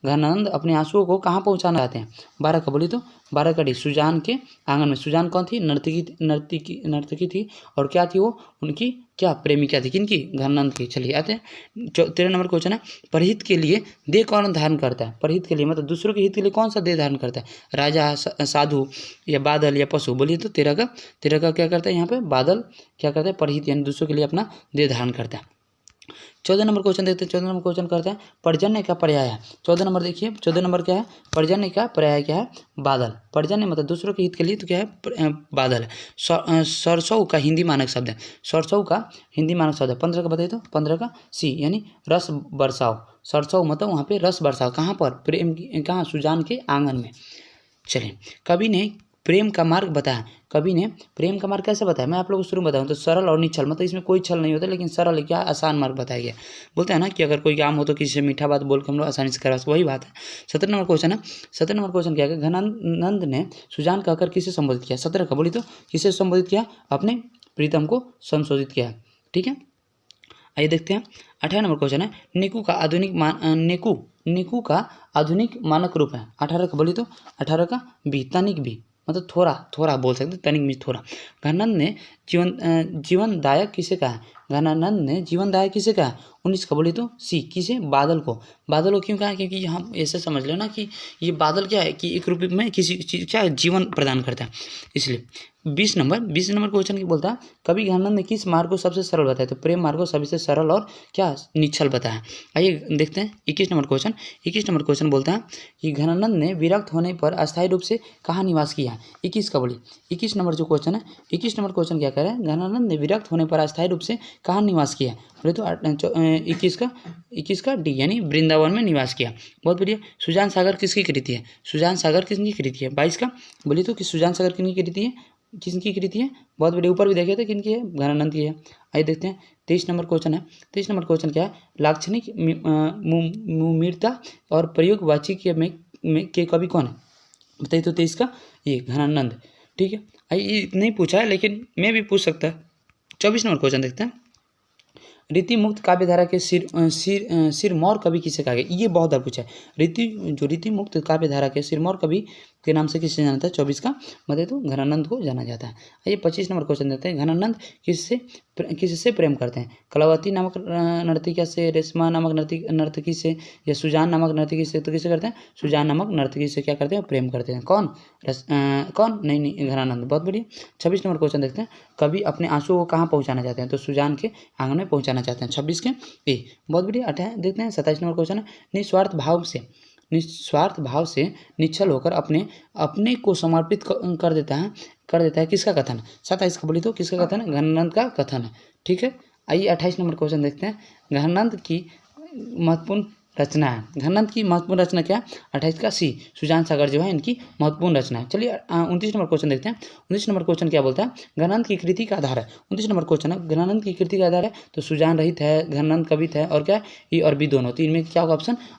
घनानंद अपने आंसुओं को कहाँ पहुँचाना चाहते हैं? 12 का बोली तो। 12 का डी, सुजान के आंगन में। सुजान कौन थी? नर्तकी थी। और क्या थी वो? उनकी क्या प्रेमिका थी? किनकी? घनानंद की। चलिए आते हैं 13 नंबर क्वेश्चन है। परहित के लिए देह कौन धारण करता है? परहित के लिए मतलब दूसरों के हित के लिए कौन सा देह धारण करता है? राजा, साधु, या बादल, या पशु? बोलिए तो। 13 का क्या करता है यहाँ पे? बादल क्या करता है? परहित, यानी दूसरों के लिए अपना देह धारण करता है। 14 नंबर क्वेश्चन देखते हैं। 14 नंबर क्वेश्चन करते हैं, पर्जन्य का पर्याय है? 14 नंबर देखिए, 14 नंबर क्या है? पर्जन्य का पर्याय क्या है? बादल। पर्जन्य मतलब दूसरों के हित के लिए, तो क्या है? बादल है। सरसों का हिंदी मानक शब्द है? सरसों का हिंदी मानक शब्द है। 15 का बताइए तो। 15 का सी, यानी रस बरसाव। सरसों मतलब वहाँ पे रस बरसाव। कहाँ पर? प्रेम, कहाँ? सुजान के आंगन में। चलिए, कवि ने प्रेम का मार्ग बताया। कवि ने प्रेम का मार्ग कैसे बताया, मैं आप लोगों को शुरू में बताऊँ तो सरल और निश्चल, मतलब इसमें कोई छल नहीं होता, लेकिन सरल क्या आसान मार्ग बताया गया। बोलते हैं ना कि अगर कोई काम हो तो किसी से मीठा बात बोल के हम लोग आसानी से करा, वही बात है। 17 नंबर क्वेश्चन है। 17 नंबर क्वेश्चन क्या है, घनानंद ने सुजान कहकर किसे संबोधित किया। 17 का बोली तो किसे संबोधित किया, अपने प्रीतम को संशोधित किया। ठीक है, आइए देखते हैं। 18 नंबर क्वेश्चन है, निकू का आधुनिक मानक रूप है। 18 का बोली तो 18 का बी, तनिक बी, मतलब थोड़ा बोल सकते, तनिक मीन्स थोड़ा। घनानंद ने जीवनदायक किसे कहा है, घनानंद ने जीवनदायक किसे कहा है। 19 का बोली तो सी, किसे, बादल को क्यों कहा है, क्योंकि हम ऐसे समझ लो ना कि ये बादल क्या है कि एक रूप में किसी चीज क्या है, जीवन प्रदान करता है, इसलिए। 20 नंबर क्वेश्चन की बोलता है, कवि घनानंद ने किस मार्ग को सबसे सरल बताया, तो प्रेम मार्ग को सबसे सरल और क्या निश्चल बताया। आइए देखते हैं 21 नंबर क्वेश्चन बोलता है कि घनानंद ने विरक्त होने पर अस्थायी रूप से कहाँ निवास किया। 21 का बोली 21 नंबर जो क्वेश्चन है, 21 नंबर क्वेश्चन क्या कह रहा है, घनानंद ने विरक्त होने पर अस्थायी रूप से कहाँ निवास किया। बोले तो 21 का डी, यानी वृंदावन में निवास किया। बहुत बढ़िया। सुजान सागर किसकी कृति है, 22 का बोली तो कि सुजान सागर किसकी कृति है, बहुत बढ़िया। ऊपर भी देखे थे किनकी है, घनानंद की है। आइए देखते हैं 23 नंबर क्वेश्चन है। 23 नंबर क्वेश्चन क्या है, लाक्षणिक मुमीरता और प्रयोगवाची के कवि कौन है, बताइए तो 23 का ये घनानंद। ठीक है, आइए नहीं पूछा है लेकिन मैं भी पूछ सकता है। 24 नंबर क्वेश्चन देखते हैं, रीति मुक्त काव्यधारा के सिरमौर कवि किसे कहा गया। ये बहुत बार पूछा है, रीति मुक्त काव्यधारा के सिरमौर कवि के नाम से किसे जाना जाता है। 24 का मतलब तो घनानंद को जाना जाता है। आइए 25 नंबर क्वेश्चन देते हैं, घनानंद किससे प्रेम करते हैं, कलावती नामक नर्तिका से, रेशमा नामक नर्तकी से, या सुजान नामक नर्तकी से। तो किसे करते हैं, सुजान नामक नर्तकी से क्या करते हैं, प्रेम करते हैं। कौन नहीं घनानंद। बहुत बढ़िया। 26 नंबर क्वेश्चन देखते हैं, कवि अपने आंसू को कहाँ पहुँचाना चाहते हैं, तो सुजान के आंगन में पहुँचाना चाहते हैं। 26 के ए। बहुत बढ़िया। देखते हैं 27 नंबर क्वेश्चन है, निस्वार्थ भाव से निश्चल होकर अपने को समर्पित कर देता है किसका कथन। 27 का बोली तो किसका कथन है, घनानंद का कथन है। ठीक है, आइए 28 नंबर क्वेश्चन देखते हैं, घनानंद की महत्वपूर्ण रचना है। घनानंद की महत्वपूर्ण रचना क्या, 28 का सी, सुजान सागर जो है इनकी महत्वपूर्ण रचना है। चलिए 29 नंबर क्वेश्चन देखते हैं। 29 नंबर क्वेश्चन क्या बोलता है, घनानंद की कृति का आधार है। 29 नंबर क्वेश्चन है, घनानंद की कृति का आधार है, तो सुजान रहित है, घनानंद कवित है, और क्या ए और बी दोनों। तो इनमें क्या होगा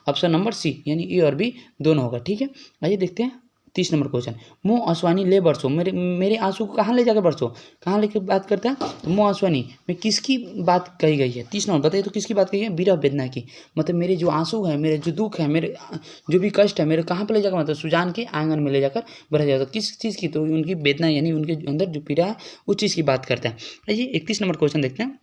ऑप्शन नंबर सी, यानी ए और बी दोनों होगा। ठीक है, आइए देखते हैं 30 नंबर क्वेश्चन, मुँह आसवानी ले बरसो, मेरे आंसू को कहाँ ले जाकर बरसो, कहाँ लेकर बात करता है, तो मुँह आसवानी में किसकी बात कही गई है। 30 नंबर बताइए तो किसकी बात कही है, विरह वेदना की, मतलब मेरे जो आंसू है, मेरे जो दुख है, मेरे जो भी कष्ट है, मेरे कहाँ पर ले जाकर, मतलब सुजान के आंगन में ले जाकर बरस जाता है। किस चीज़ की, तो उनकी वेदना, यानी उनके अंदर जो पीड़ा है उस चीज़ की बात करता है। आइए 31 नंबर क्वेश्चन देखते हैं।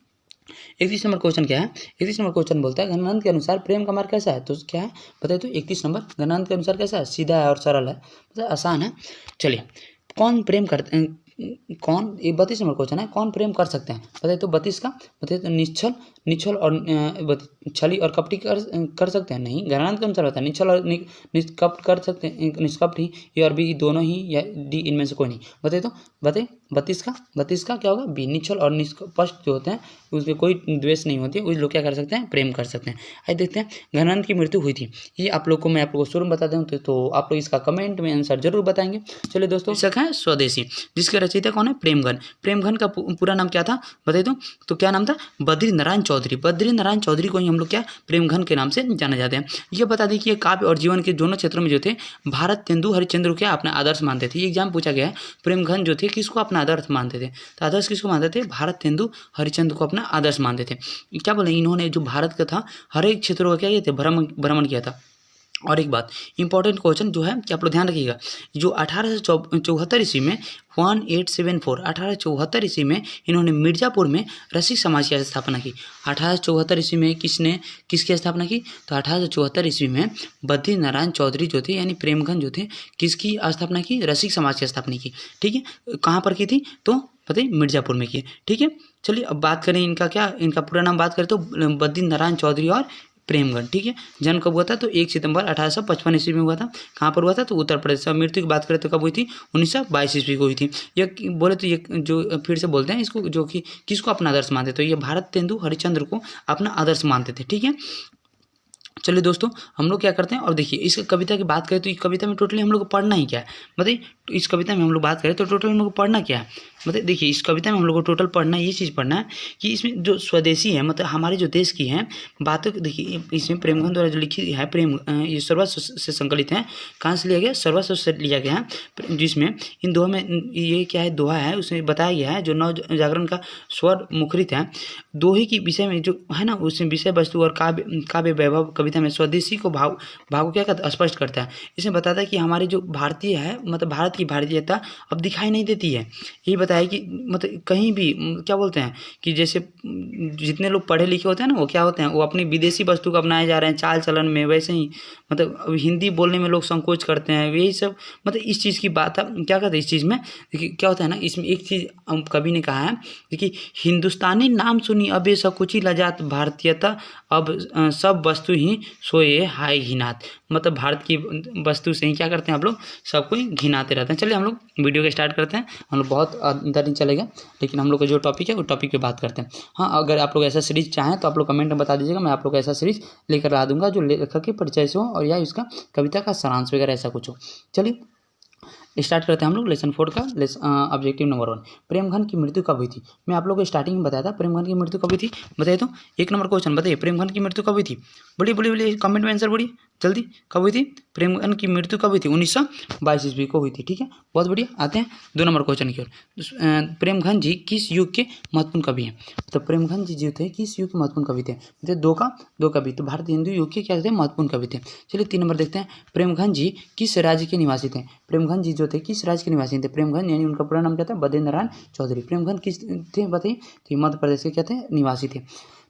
31 नंबर क्वेश्चन क्या है, 31 नंबर क्वेश्चन बोलता है, घनानंद के अनुसार प्रेम का मार्ग कैसा है, तो क्या है बताइए तो 31 नंबर घनानंद के अनुसार कैसा है, सीधा है और सरल है, मतलब आसान है। चलिए, कौन प्रेम करते हैं, कौन, ये 32 नंबर क्वेश्चन है, कौन प्रेम कर सकते हैं, बताइए तो 32 का बताइए तो निश्चल और छली और कपटी कर सकते हैं, नहीं। घनानंद के अनुसार होता है निश्चल और निष्कपट कर सकते हैं, निष्कपट ही, ये और बी दोनों ही, या डी इनमें से कोई नहीं। बताइए तो 32 का क्या होगा, बी, निश्चल और निष्कपट जो होते हैं उसके कोई द्वेष नहीं होती है, उस लोग क्या कर सकते हैं, प्रेम कर सकते हैं। आइए देखते हैं, घनानंद की मृत्यु हुई थी, ये आप लोग को मैं आप लोग को शुरू में बता दूँ तो आप लोग इसका कमेंट में आंसर जरूर बताएंगे। चलिए दोस्तों, शीर्षक है स्वदेशी, जिसके रचयिता कौन है, प्रेमघन का पूरा नाम क्या था बताइए तो क्या नाम था, बद्रीनारायण चौधरी को ही हम लोग क्या प्रेमघन के नाम से जाने जाते हैं। ये बता दें कि ये काव्य और जीवन के दोनों क्षेत्रों में जो थे भारत तेंदु हरिश्चंद्र को क्या अपना आदर्श मानते थे। एग्जाम पूछा गया है, प्रेमघन जो थे किसको अपना आदर्श मानते थे, तो आदर्श किसको मानते थे, भारत तेंदु हरिश्चंद्र को अपना आदर्श मानते थे। क्या बोले, इन्होंने जो भारत का था हर एक क्षेत्रों का क्या किया था, भ्रमण किया था। और एक बात इंपॉर्टेंट क्वेश्चन जो है कि आप लोग ध्यान रखिएगा, जो 1874 ईस्वी में 1874 ईस्वी में इन्होंने मिर्जापुर में रसिक समाज की स्थापना की। 1874 ईस्वी में किसकी स्थापना की, तो 1874 ईस्वी में बद्रीनारायण चौधरी जो थे, यानी प्रेमघन जो थे, किसकी स्थापना की, रसिक समाज की स्थापना की। ठीक है, कहाँ पर की थी, तो पता है मिर्जापुर में की। ठीक है, चलिए अब बात करें इनका पूरा नाम बात करें तो बद्रीनारायण चौधरी और प्रेमघन। ठीक है, जन्म कब हुआ था, तो 1 सितंबर 1855 ईस्वी में हुआ था। कहाँ पर हुआ था, तो उत्तर प्रदेश। मृत्यु की बात करें तो कब हुई थी, 1922 ईस्वी को हुई थी। ये बोले तो ये जो फिर से बोलते हैं इसको, जो कि किसको अपना आदर्श मानते, तो ये भारत तेंदु हरिश्चंद्र को अपना आदर्श मानते थे। ठीक है, चलिए दोस्तों, हम लोग क्या करते हैं, और देखिए इस कविता की बात करें तो इस कविता में टोटली हम लोग को पढ़ना ही क्या है बताइए। तो इस कविता में हम लोग बात करें तो टोटल हम लोग को पढ़ना क्या है बताइए। देखिए इस कविता में हम लोग को टोटल पढ़ना ये चीज़ पढ़ना है कि इसमें जो स्वदेशी है, मतलब हमारे जो देश की हैं बातों, देखिए इसमें प्रेमगन द्वारा जो लिखी है प्रेम, ये सर्वस्व से संकलित है। कहाँ से लिया गया, सर्वस्व से लिया गया है, जिसमें इन दोहा में ये क्या है, दोहा है, उसमें बताया गया है जो नव जागरण का स्वर मुखरित है। दोहे की विषय में जो है ना, उसमें विषय वस्तु और काव्य वैभव कविता में स्वदेशी को भाव क्या करता है, स्पष्ट करता है। इसमें बताता है कि हमारी जो भारतीय है, मतलब भारत की भारतीयता अब दिखाई नहीं देती है। यही बताया कि मतलब कहीं भी क्या बोलते हैं कि जैसे जितने लोग पढ़े लिखे होते हैं ना, वो क्या होते हैं, वो अपनी विदेशी वस्तु को अपनाए जा रहे हैं चाल चलन में। वैसे ही मतलब अब हिंदी बोलने में लोग संकोच करते हैं, यही सब मतलब इस चीज़ की बात क्या कहते हैं इस चीज़ में। देखिए क्या होता है ना, इसमें एक चीज़ कवि ने कहा है कि हिंदुस्तानी नाम सुनी अबे सकुची लजात भारतीयता, अब सब वस्तु ही सोए हाय घिनात। मतलब भारत की वस्तु से ही क्या करते हैं आप लोग, सबको ही घिनाते रहते हैं। चलिए हम लोग वीडियो को स्टार्ट करते हैं। हम लोग बहुत अंदर नहीं चलेगा, लेकिन हम लोग का जो टॉपिक है वो टॉपिक पे बात करते हैं। हाँ, अगर आप लोग ऐसा सीरीज चाहें तो आप लोग कमेंट में बता दीजिएगा, मैं आप लोग ऐसा सीरीज लेकर आ दूंगा जो लेखक के परिचय से हो और या इसका कविता का सारांश वगैरह ऐसा कुछ हो। चलिए स्टार्ट करते हैं हम लोग लेसन 4 का ऑब्जेक्टिव नंबर 1, प्रेमघन की मृत्यु कब हुई थी। मैं आप लोगों को स्टार्टिंग में बताया था प्रेमघन की मृत्यु कब हुई थी, बताइए तो। 1 नंबर क्वेश्चन बताइए, प्रेमघन की मृत्यु कब हुई थी। बोलिए कमेंट में आंसर बोलिए जल्दी, कब हुई थी प्रेमघन की मृत्यु, कब हुई थी, 1922 ईस्वी को हुई थी। ठीक है, बहुत बढ़िया। आते हैं 2 नंबर क्वेश्चन की ओर। प्रेमघन जी किस युग के महत्वपूर्ण कवि हैं। तो प्रेमघन जी जो थे किस युग के महत्वपूर्ण कवि थे, मतलब दो कवि, तो भारतीय हिंदू युग के क्या थे, महत्वपूर्ण कवि थे। चलिए 3 नंबर देखते हैं, प्रेमघन जी किस राज्य के निवासी थे। प्रेमघन जी जो थे किस राज्य के निवासी थे। प्रेमघन यानी उनका पूरा नाम क्या था, बद्री नारायण चौधरी। प्रेमघन किस थे बताइए, तो मध्य प्रदेश के क्या थे, निवासी थे।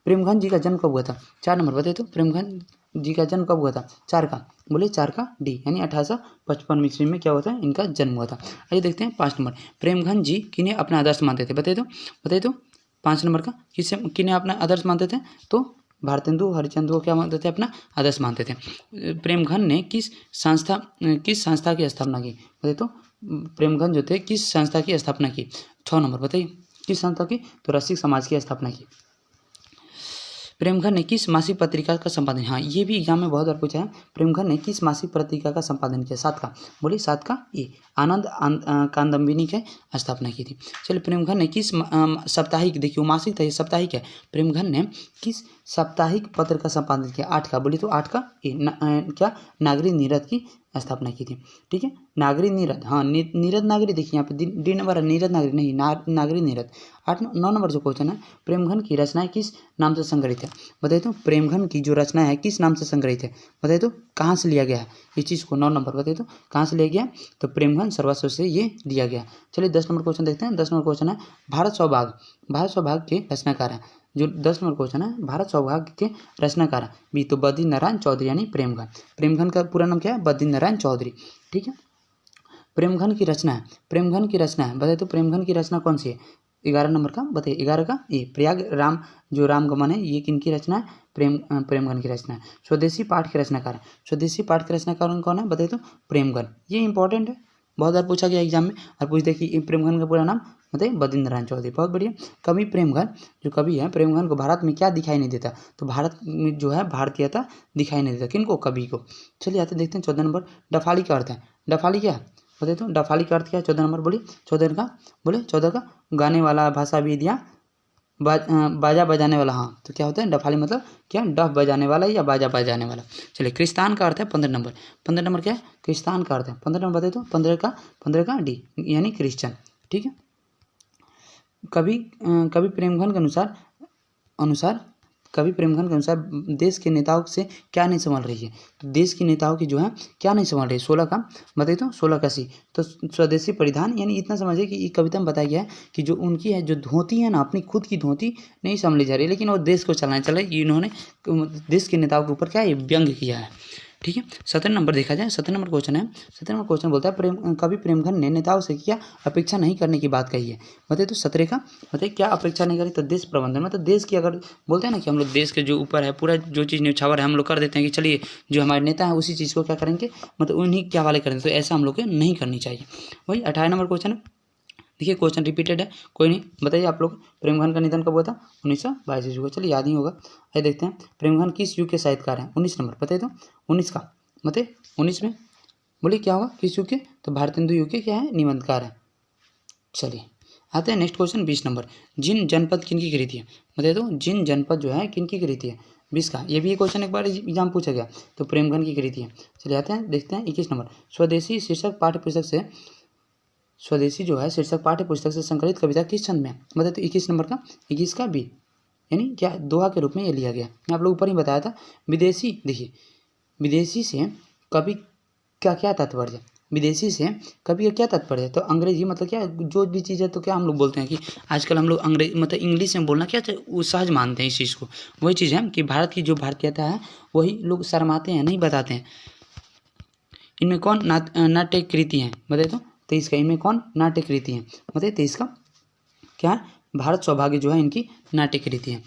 प्रेमघन जी का जन्म कब हुआ था। 4 नंबर बताइए तो, प्रेमघन जी का जन्म कब हुआ था। 4 का बोलिए, 4 का डी, यानी 1855 ईस्वी में क्या हुआ था, इनका जन्म हुआ था। आइए देखते हैं 5 नंबर, प्रेमघन जी किन्हें अपना आदर्श मानते थे, बताइए तो 5 नंबर का किन्हें अपना आदर्श मानते थे। तो भारतेंदु हरिश्चंद्र को क्या मानते थे, अपना आदर्श मानते थे। प्रेमघन ने किस संस्था की स्थापना की, बताइए तो। प्रेमघन जो थे किस संस्था की स्थापना की। 6 नंबर बताइए, किस संस्था की, तो रसिक समाज की स्थापना की। प्रेमघन ने किस मासिक पत्रिका का संपादन, हाँ ये भी एग्जाम में बहुत बार पूछा है। प्रेमघन ने किस मासिक पत्रिका का संपादन किया। 7 का बोलिए, 7 का ए, आनंद कादम्बिनी की स्थापना की थी। चलिए प्रेमघन ने किस साप्ताहिक, देखिए मासिक था ये, साप्ताहिक है। प्रेमघन ने किस साप्ताहिक पत्र का संपादन किया। 8 का बोलिए तो 8 का ए, क्या नागरिक नीरद की स्थापना की थी। ठीक है, नागरिक नीरद, हाँ नीरद नागरिक, देखिए यहाँ पे डी नंबर है, नीरद नागरिक नहीं, नागरिक नीरद। 9 नंबर जो क्वेश्चन है, प्रेमघन की रचनाएं किस नाम से संग्रहित है, बताइए तो। प्रेमघन की जो रचना है किस नाम से संग्रहित है, बताइए तो। कहाँ से लिया गया है इस चीज़ को, 9 नंबर बताइए तो, कहाँ से लिया गया, तो प्रेमघन सर्वस्व से ये लिया गया। चलिए 10 नंबर क्वेश्चन देखते हैं। 10 नंबर क्वेश्चन है, भारत सौभाग्य के रचनाकार है। जो 10 नंबर क्वेश्चन है, भारत सौभाग्य के रचनाकार भी, तो बद्री नारायण चौधरी यानी प्रेमघन का पूरा नाम क्या है, बद्री नारायण चौधरी। ठीक है, प्रेमघन की रचना है बताइए तो, प्रेमघन की रचना कौन सी है। 11 नंबर का बताइए, 11 का ये प्रयाग राम गमन है, ये किनकी रचना है, प्रेमघन की रचना है। स्वदेशी पाठ के रचनाकार कौन है, बताइए तो प्रेमघन। ये इंपॉर्टेंट है, बहुत बार पूछा गया एग्जाम में, और पूछ देखिए प्रेमघन का पूरा नाम बताइए, बद्री नारायण चौधरी। बहुत बढ़िया। कवि प्रेमघन जो कवि है, प्रेमघन को भारत में क्या दिखाई नहीं देता, तो भारत में जो है भारतीयता दिखाई नहीं देता, किनको, कवि को। चलिए आते देखते हैं 14 नंबर, डफाली का अर्थ है। डफाली क्या है बताइए तो, डफाली का अर्थ क्या है। 14 नंबर बोलिए, 14 का गाने वाला, भाषा विद या बाजा बजाने वाला। हाँ, तो क्या होता है डफाली, मतलब क्या, डफ बजाने वाला या बाजा बजाने वाला। चलिए क्रिस्तान का अर्थ है 15 नंबर क्या है, क्रिस्तान का अर्थ है 15 नंबर बताइए तो। 15 का डी, यानी क्रिश्चियन। ठीक है, कवि प्रेमघन के अनुसार देश के नेताओं से क्या नहीं संभल रही है, तो देश के नेताओं की जो है क्या नहीं संभल रही है। 16 का बताइए तो, 16 का सी, तो स्वदेशी परिधान, यानी इतना समझिए कि कविता में बताया गया है कि जो उनकी है जो धोती है ना, अपनी खुद की धोती नहीं संभली जा रही, लेकिन वो देश को चलाने चले, इन्होंने देश के नेताओं के ऊपर क्या है, व्यंग किया है। ठीक है, 17 नंबर देखा जाए, 17 नंबर क्वेश्चन है। 17 नंबर क्वेश्चन बोलता है, कवि प्रेमघन ने नेताओं से क्या अपेक्षा नहीं करने की बात कही है, बताइए तो। 17 का बताइए, क्या अपेक्षा नहीं करी, तो देश प्रबंधन, मतलब देश की, अगर बोलते हैं ना कि हम लोग देश के जो ऊपर है पूरा जो चीज़ न्यौछावर है हम लोग कर देते हैं कि चलिए जो हमारे नेता है उसी चीज़ को क्या करेंगे, मतलब उन्हीं के हवाले करेंगे, तो ऐसा हम लोग को नहीं करनी चाहिए। वही 18 नंबर क्वेश्चन है, देखिए क्वेश्चन रिपीटेड है, कोई नहीं, बताइए आप लोग। प्रेमघन का निधन कब हुआ था? 1922 ईस्वी को। चलिए याद ही होगा। आइए देखते हैं प्रेमघन किस युग के साहित्यकार हैं। 19 नंबर बताइए तो। 19 का बताइए, 19 में बोलिए क्या होगा, किस युग के? तो भारतेंदु युग के क्या है, निबंधकार है। चलिए आते हैं नेक्स्ट क्वेश्चन 20 नंबर। जिन जनपद किनकी कृति है? बताइए तो, जिन जनपद जो है किनकी कृति है? 20 का, ये भी क्वेश्चन एक बार एग्जाम पूछा गया, तो प्रेमघन की कृति है। चलिए आते हैं देखते हैं 21 नंबर। स्वदेशी शीर्षक पाठ्य पुस्तक से, स्वदेशी जो है शीर्षक पाठ्य पुस्तक से संकलित कविता किस छंद में है? बताइए तो 21 नंबर का, 21 का बी, यानी क्या दोहा के रूप में ये लिया गया। मैं आप लोग ऊपर ही बताया था। विदेशी, देखिए विदेशी से कवि का क्या तात्पर्य? विदेशी से कवि का क्या तात्पर्य है? तो अंग्रेजी मतलब क्या, जो भी चीज़ है तो क्या हम लोग बोलते हैं कि आजकल हम लोग अंग्रेजी मतलब इंग्लिश में बोलना क्या वो सहज मानते हैं इस चीज़ को। वही चीज़ है कि भारत की जो भारतीयता है वही लोग शर्माते हैं, नहीं बताते हैं। इनमें कौन नाट्य कृति है? बताइए तो 23 का, इनमें कौन नाट्य कृति है? बताइए 23 का क्या है? भारत सौभाग्य जो है इनकी नाट्य कृति है।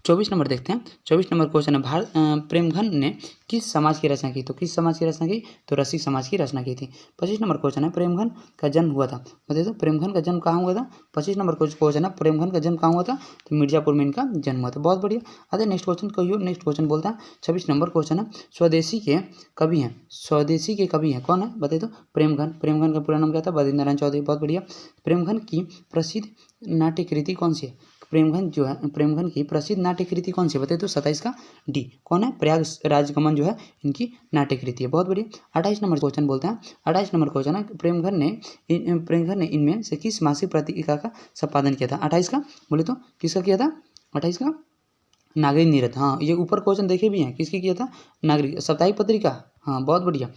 24 नंबर देखते हैं। 24 नंबर क्वेश्चन है, प्रेमघन ने किस समाज की रचना की? तो किस समाज की रचना की? तो रसिक समाज की रचना की थी। 25 नंबर क्वेश्चन है, प्रेमघन का जन्म हुआ था। बताइए तो प्रेमघन का जन्म कहाँ हुआ था? 25 नंबर क्वेश्चन है, प्रेमघन का जन्म कहाँ हुआ था? तो मिर्जापुर में इनका जन्म हुआ था। बहुत बढ़िया। आते नेक्स्ट क्वेश्चन कहियो। नेक्स्ट क्वेश्चन बोलता है 26 नंबर क्वेश्चन है, स्वदेशी के कवि हैं, स्वदेशी के कवि हैं कौन है? बताइए तो प्रेमघन। प्रेमघन का पूरा नाम क्या था? बद्री नारायण चौधरी। बहुत बढ़िया। प्रेमघन की प्रसिद्ध नाट्य कृति कौन सी है? प्रेमघन जो है, प्रेमघन की प्रसिद्ध नाट्य कृति कौन सी है? बताइए तो 27 का डी, कौन है? प्रयाग राजगमन जो है इनकी नाट्य कृति है। बहुत बढ़िया। 28 नंबर क्वेश्चन बोलते हैं। 28 नंबर क्वेश्चन है, प्रेमघन ने इनमें से किस मासिक पत्रिका का संपादन किया था? 28 का बोले तो किसका किया था? 28 का नागरिक नीरद। हाँ, ये ऊपर क्वेश्चन देखे भी हैं, किसकी किया था? नागरिक साप्ताहिक पत्रिका। हाँ बहुत बढ़िया।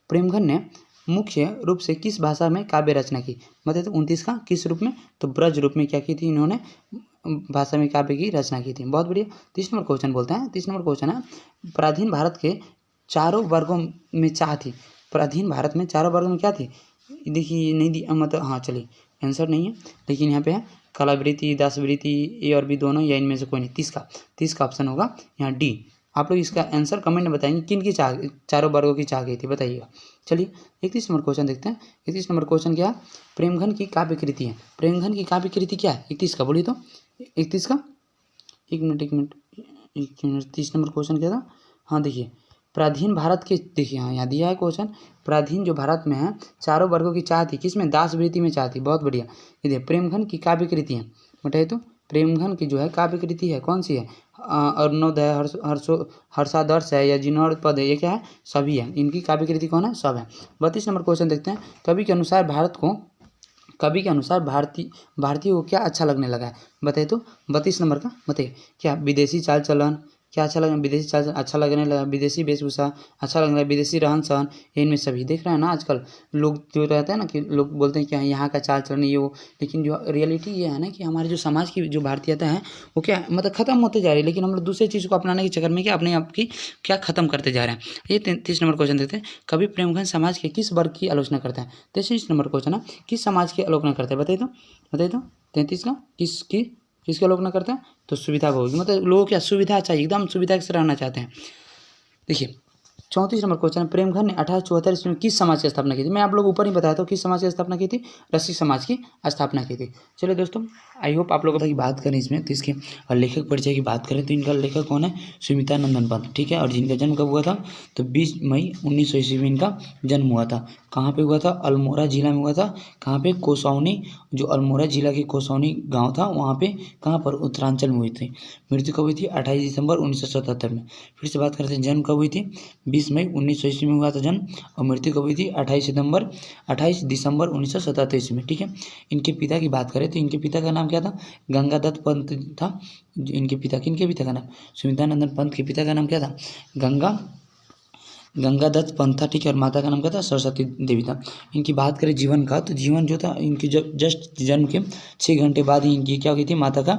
प्रेमघन ने मुख्य रूप से किस भाषा में काव्य रचना की? बताइए तो 29 का, किस रूप में? तो ब्रज रूप में क्या की थी इन्होंने? भाषा में काव्य की रचना की थी। बहुत बढ़िया। 30 नंबर क्वेश्चन बोलते हैं। 30 नंबर क्वेश्चन है, प्राचीन भारत के चारों वर्गों में चाह थी। प्राचीन भारत में चारों वर्गों में क्या थी? देखिए नहीं दी मतलब, हाँ चलिए आंसर नहीं है, लेकिन यहाँ पे है कलावृत्ति, दासवृत्ति, ए और बी दोनों, या इनमें से कोई नहीं। 30 का ऑप्शन होगा यहाँ डी। आप लोग इसका आंसर कमेंट में बताएंगे किन की चाह, चारों वर्गों की चाह गई थी, बताइएगा। चलिए 31 नंबर क्वेश्चन देखते हैं। 31 नंबर क्वेश्चन क्या है? प्रेमघन की काव्य कृति है। प्रेमघन की काव्य कृति क्या है? 31 का बोलिए तो। 31 का, एक मिनट 30 नंबर क्वेश्चन क्या था? हाँ देखिए, प्राचीन भारत के, देखिए हाँ यहाँ दिया है क्वेश्चन, प्राचीन जो भारत में है चारों वर्गों की चाह थी, किसमें? दासवृत्ति में चाह थी। बहुत बढ़िया। ये देखिए प्रेमघन की काव्य कृति है, बताइए तो प्रेमघन की जो है काव्य कृति है कौन सी है? अरुणोदय, हर्षादर्श है, या जिनोर पद है, ये क्या है? सभी है। इनकी काव्य कृति कौन है? सब है। 32 नंबर क्वेश्चन देखते हैं। कवि के अनुसार भारतीय को क्या अच्छा लगने लगा है? बताइए तो 32 नंबर का बताइए। क्या विदेशी चाल चलन क्या अच्छा लगा? विदेशी चाल चलन अच्छा लगने लगा, विदेशी वेशभूषा अच्छा लगने लगा, विदेशी रहन सहन, इनमें सभी देख रहे हैं ना। आजकल लोग जो रहते हैं ना कि लोग बोलते हैं कि यहाँ का चाल चलन ये वो, लेकिन जो रियलिटी ये है ना कि हमारे जो समाज की जो भारतीयता है वो क्या मतलब खत्म होते जा रही है, लेकिन हम लोग दूसरी चीज़ को अपनाने के चक्कर में क्या अपने आप की क्या खत्म करते जा रहे हैं। ये 33 नंबर क्वेश्चन देते हैं। कवि प्रेमघन समाज के किस वर्ग की आलोचना करता है? 33 नंबर क्वेश्चन है, किस समाज की आलोचना करता है? बताइए तो 33 का किसकी आलोचना करता है? तो सुविधा भोगी, मतलब लोगों को क्या सुविधा चाहिए, एकदम सुविधा से रहना चाहते हैं। देखिए 34 नंबर क्वेश्चन, प्रेमघन ने 1874 ईस्वी में किस समाज की स्थापना की थी? मैं आप लोग ऊपर ही बताया था किस समाज की स्थापना की थी? रसिक समाज की स्थापना की थी। चलिए दोस्तों, आई होप आप लोगों की बात करें इसमें तो इसके और लेखक परिचय की बात करें तो इनका लेखक कौन है? सुमिता नंदन पंत, ठीक है। और जिनका जन्म कब हुआ था? तो 20 मई 1900 ईस्वी में इनका जन्म हुआ था। कहाँ पे हुआ था? अल्मोड़ा जिला में हुआ था। कहाँ पे? कोसौनी, जो अल्मोड़ा जिला की कोसौनी गाँव था वहाँ पे, कहाँ पर? उत्तरांचल में हुई थी। मृत्यु कब हुई थी? 28 दिसंबर 1977 में। फिर से बात करते हैं, जन्म कब हुई थी? 20 मई 1900 ईस्वी में हुआ था जन्म, और मृत्यु कब हुई थी? 28 दिसंबर 1977 ईस्वी में, ठीक है। इनके पिता की बात करें तो इनके पिता का नाम क्या था? गंगादत्त पंत था। इनके पिता का नाम सुमितानंदन पंत के पिता का नाम क्या था? गंगादत्त पंत था, ठीक है। और माता का नाम क्या था? सरस्वती देवी था। इनकी बात करें जीवन का, तो जीवन जो था इनकी जब जस्ट जन्म के 6 घंटे बाद ही इनकी क्या हुई थी? माता का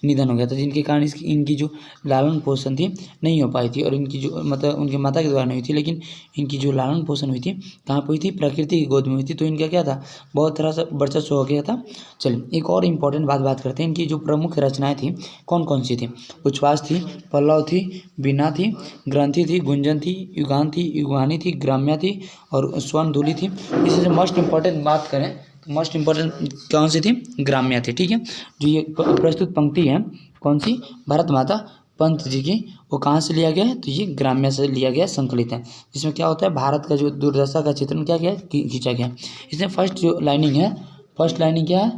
निधन हो गया था, जिनके कारण इनकी जो लालन पोषण थी नहीं हो पाई थी, और इनकी जो मतलब उनके माता के द्वारा नहीं हुई थी, लेकिन इनकी जो लालन पोषण हुई थी कहाँ पर हुई थी? प्रकृति की गोद में हुई थी। तो इनका क्या था? बहुत तरह से वर्चस्व हो गया था। चलिए एक और इम्पोर्टेंट बात करते हैं, इनकी जो प्रमुख रचनाएँ थी कौन कौन सी थी? उच्छ्वास थी, पल्लव थी, वीणा थी, ग्रंथि थी, गुंजन थी, युगान थी, युगानी थी, ग्राम्या थी, और स्वर्णधूलि थी। इसी से मोस्ट इंपॉर्टेंट बात करें मोस्ट इम्पोर्टेंट कौन सी थी, ग्राम्या थी। ठीक है, जो ये प्रस्तुत पंक्ति है कौन सी, भारत माता पंत जी की, वो कहाँ से लिया गया है, तो ये ग्राम्या से लिया गया संकलित है, जिसमें क्या होता है भारत का जो दुर्दशा का चित्रण क्या गया खींचा गया। इसमें फर्स्ट जो लाइनिंग है, फर्स्ट लाइनिंग क्या है,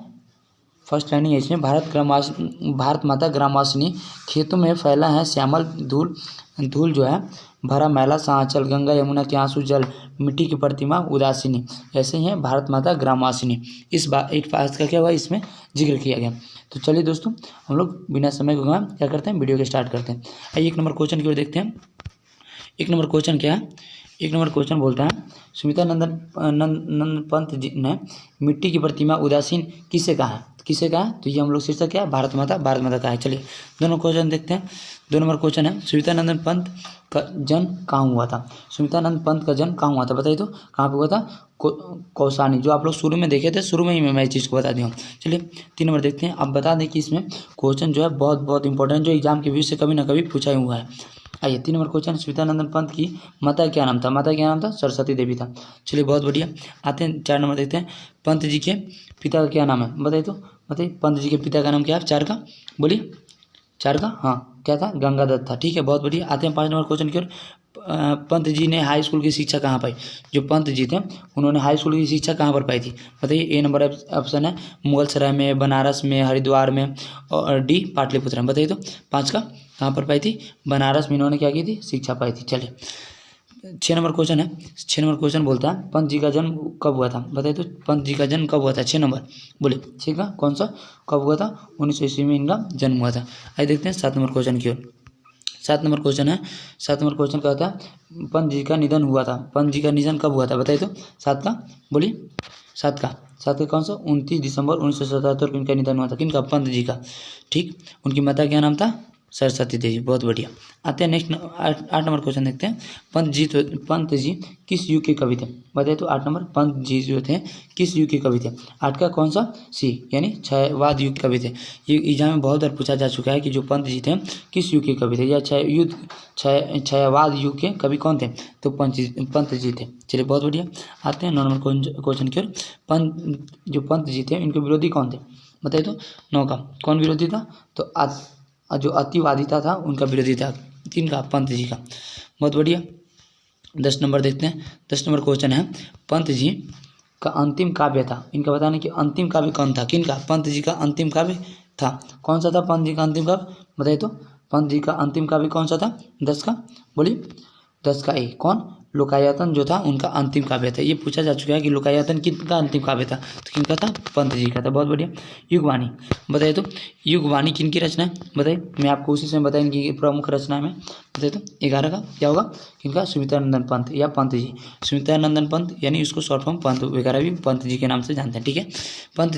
फर्स्ट लाइनिंग है इसमें, भारत माता ग्रामवासिनी खेतों में फैला है श्यामल धूल, धूल जो है भरा मैला साँचल, गंगा यमुना के आंसू जल, मिट्टी की प्रतिमा उदासीनी, ऐसे ही है भारत माता ग्रामवासिनी। इस बात का क्या हुआ, इसमें जिक्र किया गया। तो चलिए दोस्तों, हम लोग बिना समय को गंवाए क्या करते हैं, वीडियो को स्टार्ट करते हैं। आइए 1 नंबर क्वेश्चन की ओर देखते हैं। 1 नंबर क्वेश्चन क्या है, 1 नंबर क्वेश्चन बोलता है सुमिता नंदन पंत जी ने मिट्टी की प्रतिमा उदासीन किसे कहा है, किसे कहा है, तो ये हम लोग शीर्षक क्या है, भारत माता का है। चलिए दोनों क्वेश्चन देखते हैं। 2 नंबर क्वेश्चन है सुमितानंदन पंत का जन्म कहाँ हुआ था, सुमितानंद पंत का जन्म कहाँ हुआ था, बताइए तो कहाँ पे हुआ था, कौसानी, जो आप लोग शुरू में देखे थे, शुरू में ही मैं इस चीज़ को बता दिया हूँ। चलिए 3 नंबर देखते हैं। अब बता दें कि इसमें क्वेश्चन जो है बहुत इंपॉर्टेंट, जो एग्जाम के व्यू से कभी ना कभी पूछा ही हुआ है। आइए 3 नंबर क्वेश्चन, सुमितानंदन पंत की माता क्या नाम था, माता क्या नाम था, सरस्वती देवी था। चलिए बहुत बढ़िया। आते हैं 4 नंबर देखते हैं, पंत जी के पिता का क्या नाम है, बताइए तो, बताइए पंत जी के पिता का नाम क्या है, 4 का बोलिए, 4 का, हाँ क्या था, गंगादत्त था। ठीक है, बहुत बढ़िया। आते हैं 5 नंबर क्वेश्चन की ओर। पंत जी ने हाई स्कूल की शिक्षा कहाँ पाई, जो पंत जी थे उन्होंने हाई स्कूल की शिक्षा कहाँ पर पाई थी, बताइए। ए नंबर ऑप्शन है मुगलसराय में, बनारस में, हरिद्वार में, और डी पाटलिपुत्र में, बताइए तो 5 का कहाँ पर पाई थी, बनारस में इन्होंने क्या की थी, शिक्षा पाई थी। चलिए 6 नंबर क्वेश्चन है। 6 नंबर क्वेश्चन बोलता है पंत जी का जन्म कब हुआ था, बताइए तो पंत जी का जन्म कब हुआ था, 6 नंबर बोले, ठीक है, कौन सा कब हुआ था, 1900 ईस्वी में इनका जन्म हुआ था। आइए देखते हैं 7 नंबर क्वेश्चन की ओर। 7 नंबर क्वेश्चन है, 7 नंबर क्वेश्चन क्या होता है, पंत जी का निधन हुआ था, पंत जी का निधन कब हुआ था, बताइए तो 7 का बोलिए, 7 का कौन सा, 29 दिसंबर 1977 को इनका निधन हुआ था, किनका, पंत जी का। ठीक, उनकी माता क्या नाम था, सरस्वती देवी, बहुत बढ़िया। आते हैं नेक्स्ट 8 नंबर क्वेश्चन देखते हैं। पंत जी किस युग के कवि थे, बताइए तो 8 नंबर, पंत जी जो थे किस युग के कवि थे, 8 का कौन सा, सी, यानी क्षयवाद युग के कवि थे। ये एग्जाम में बहुत बार पूछा जा चुका है कि जो पंत जी थे किस युग के कवि थे, या क्षयवाद युग के कवि कौन थे, तो पंत जी थे। चलिए बहुत बढ़िया। आते हैं 9 नंबर क्वेश्चन की ओर। पंत जी थे इनके विरोधी कौन थे, बताइए तो 9 का कौन विरोधी था, तो जो अतिवादिता था उनका विरोधी था, किनका, पंत जी का, बहुत बढ़िया। 10 नंबर देखते हैं। 10 नंबर क्वेश्चन है पंत जी का अंतिम काव्य था, इनका बताने कि अंतिम काव्य कौन था, किनका, पंत जी का अंतिम काव्य था, कौन सा था पंत जी का अंतिम काव्य, बताइए तो पंत जी का अंतिम काव्य कौन सा था, 10 का बोलिए, 10 का ए, कौन, लोकायतन जो था उनका अंतिम काव्य था। ये पूछा जा चुका है कि लोकायतन किनका अंतिम काव्य था, तो किनका था, पंत जी का था, बहुत बढ़िया। युगवाणी, बताइए तो युगवाणी किनकी रचना है, बताइए, मैं आपको उसी से बताएं कि प्रमुख रचना में, बताइए तो 11 का क्या होगा, किनका, सुमितानंदन पंत या पंत जी, सुमितानंदन पंत, यानी उसको शॉर्ट फॉर्म पंत वगैरह भी पंत जी के नाम से जानते हैं। ठीक है, पंत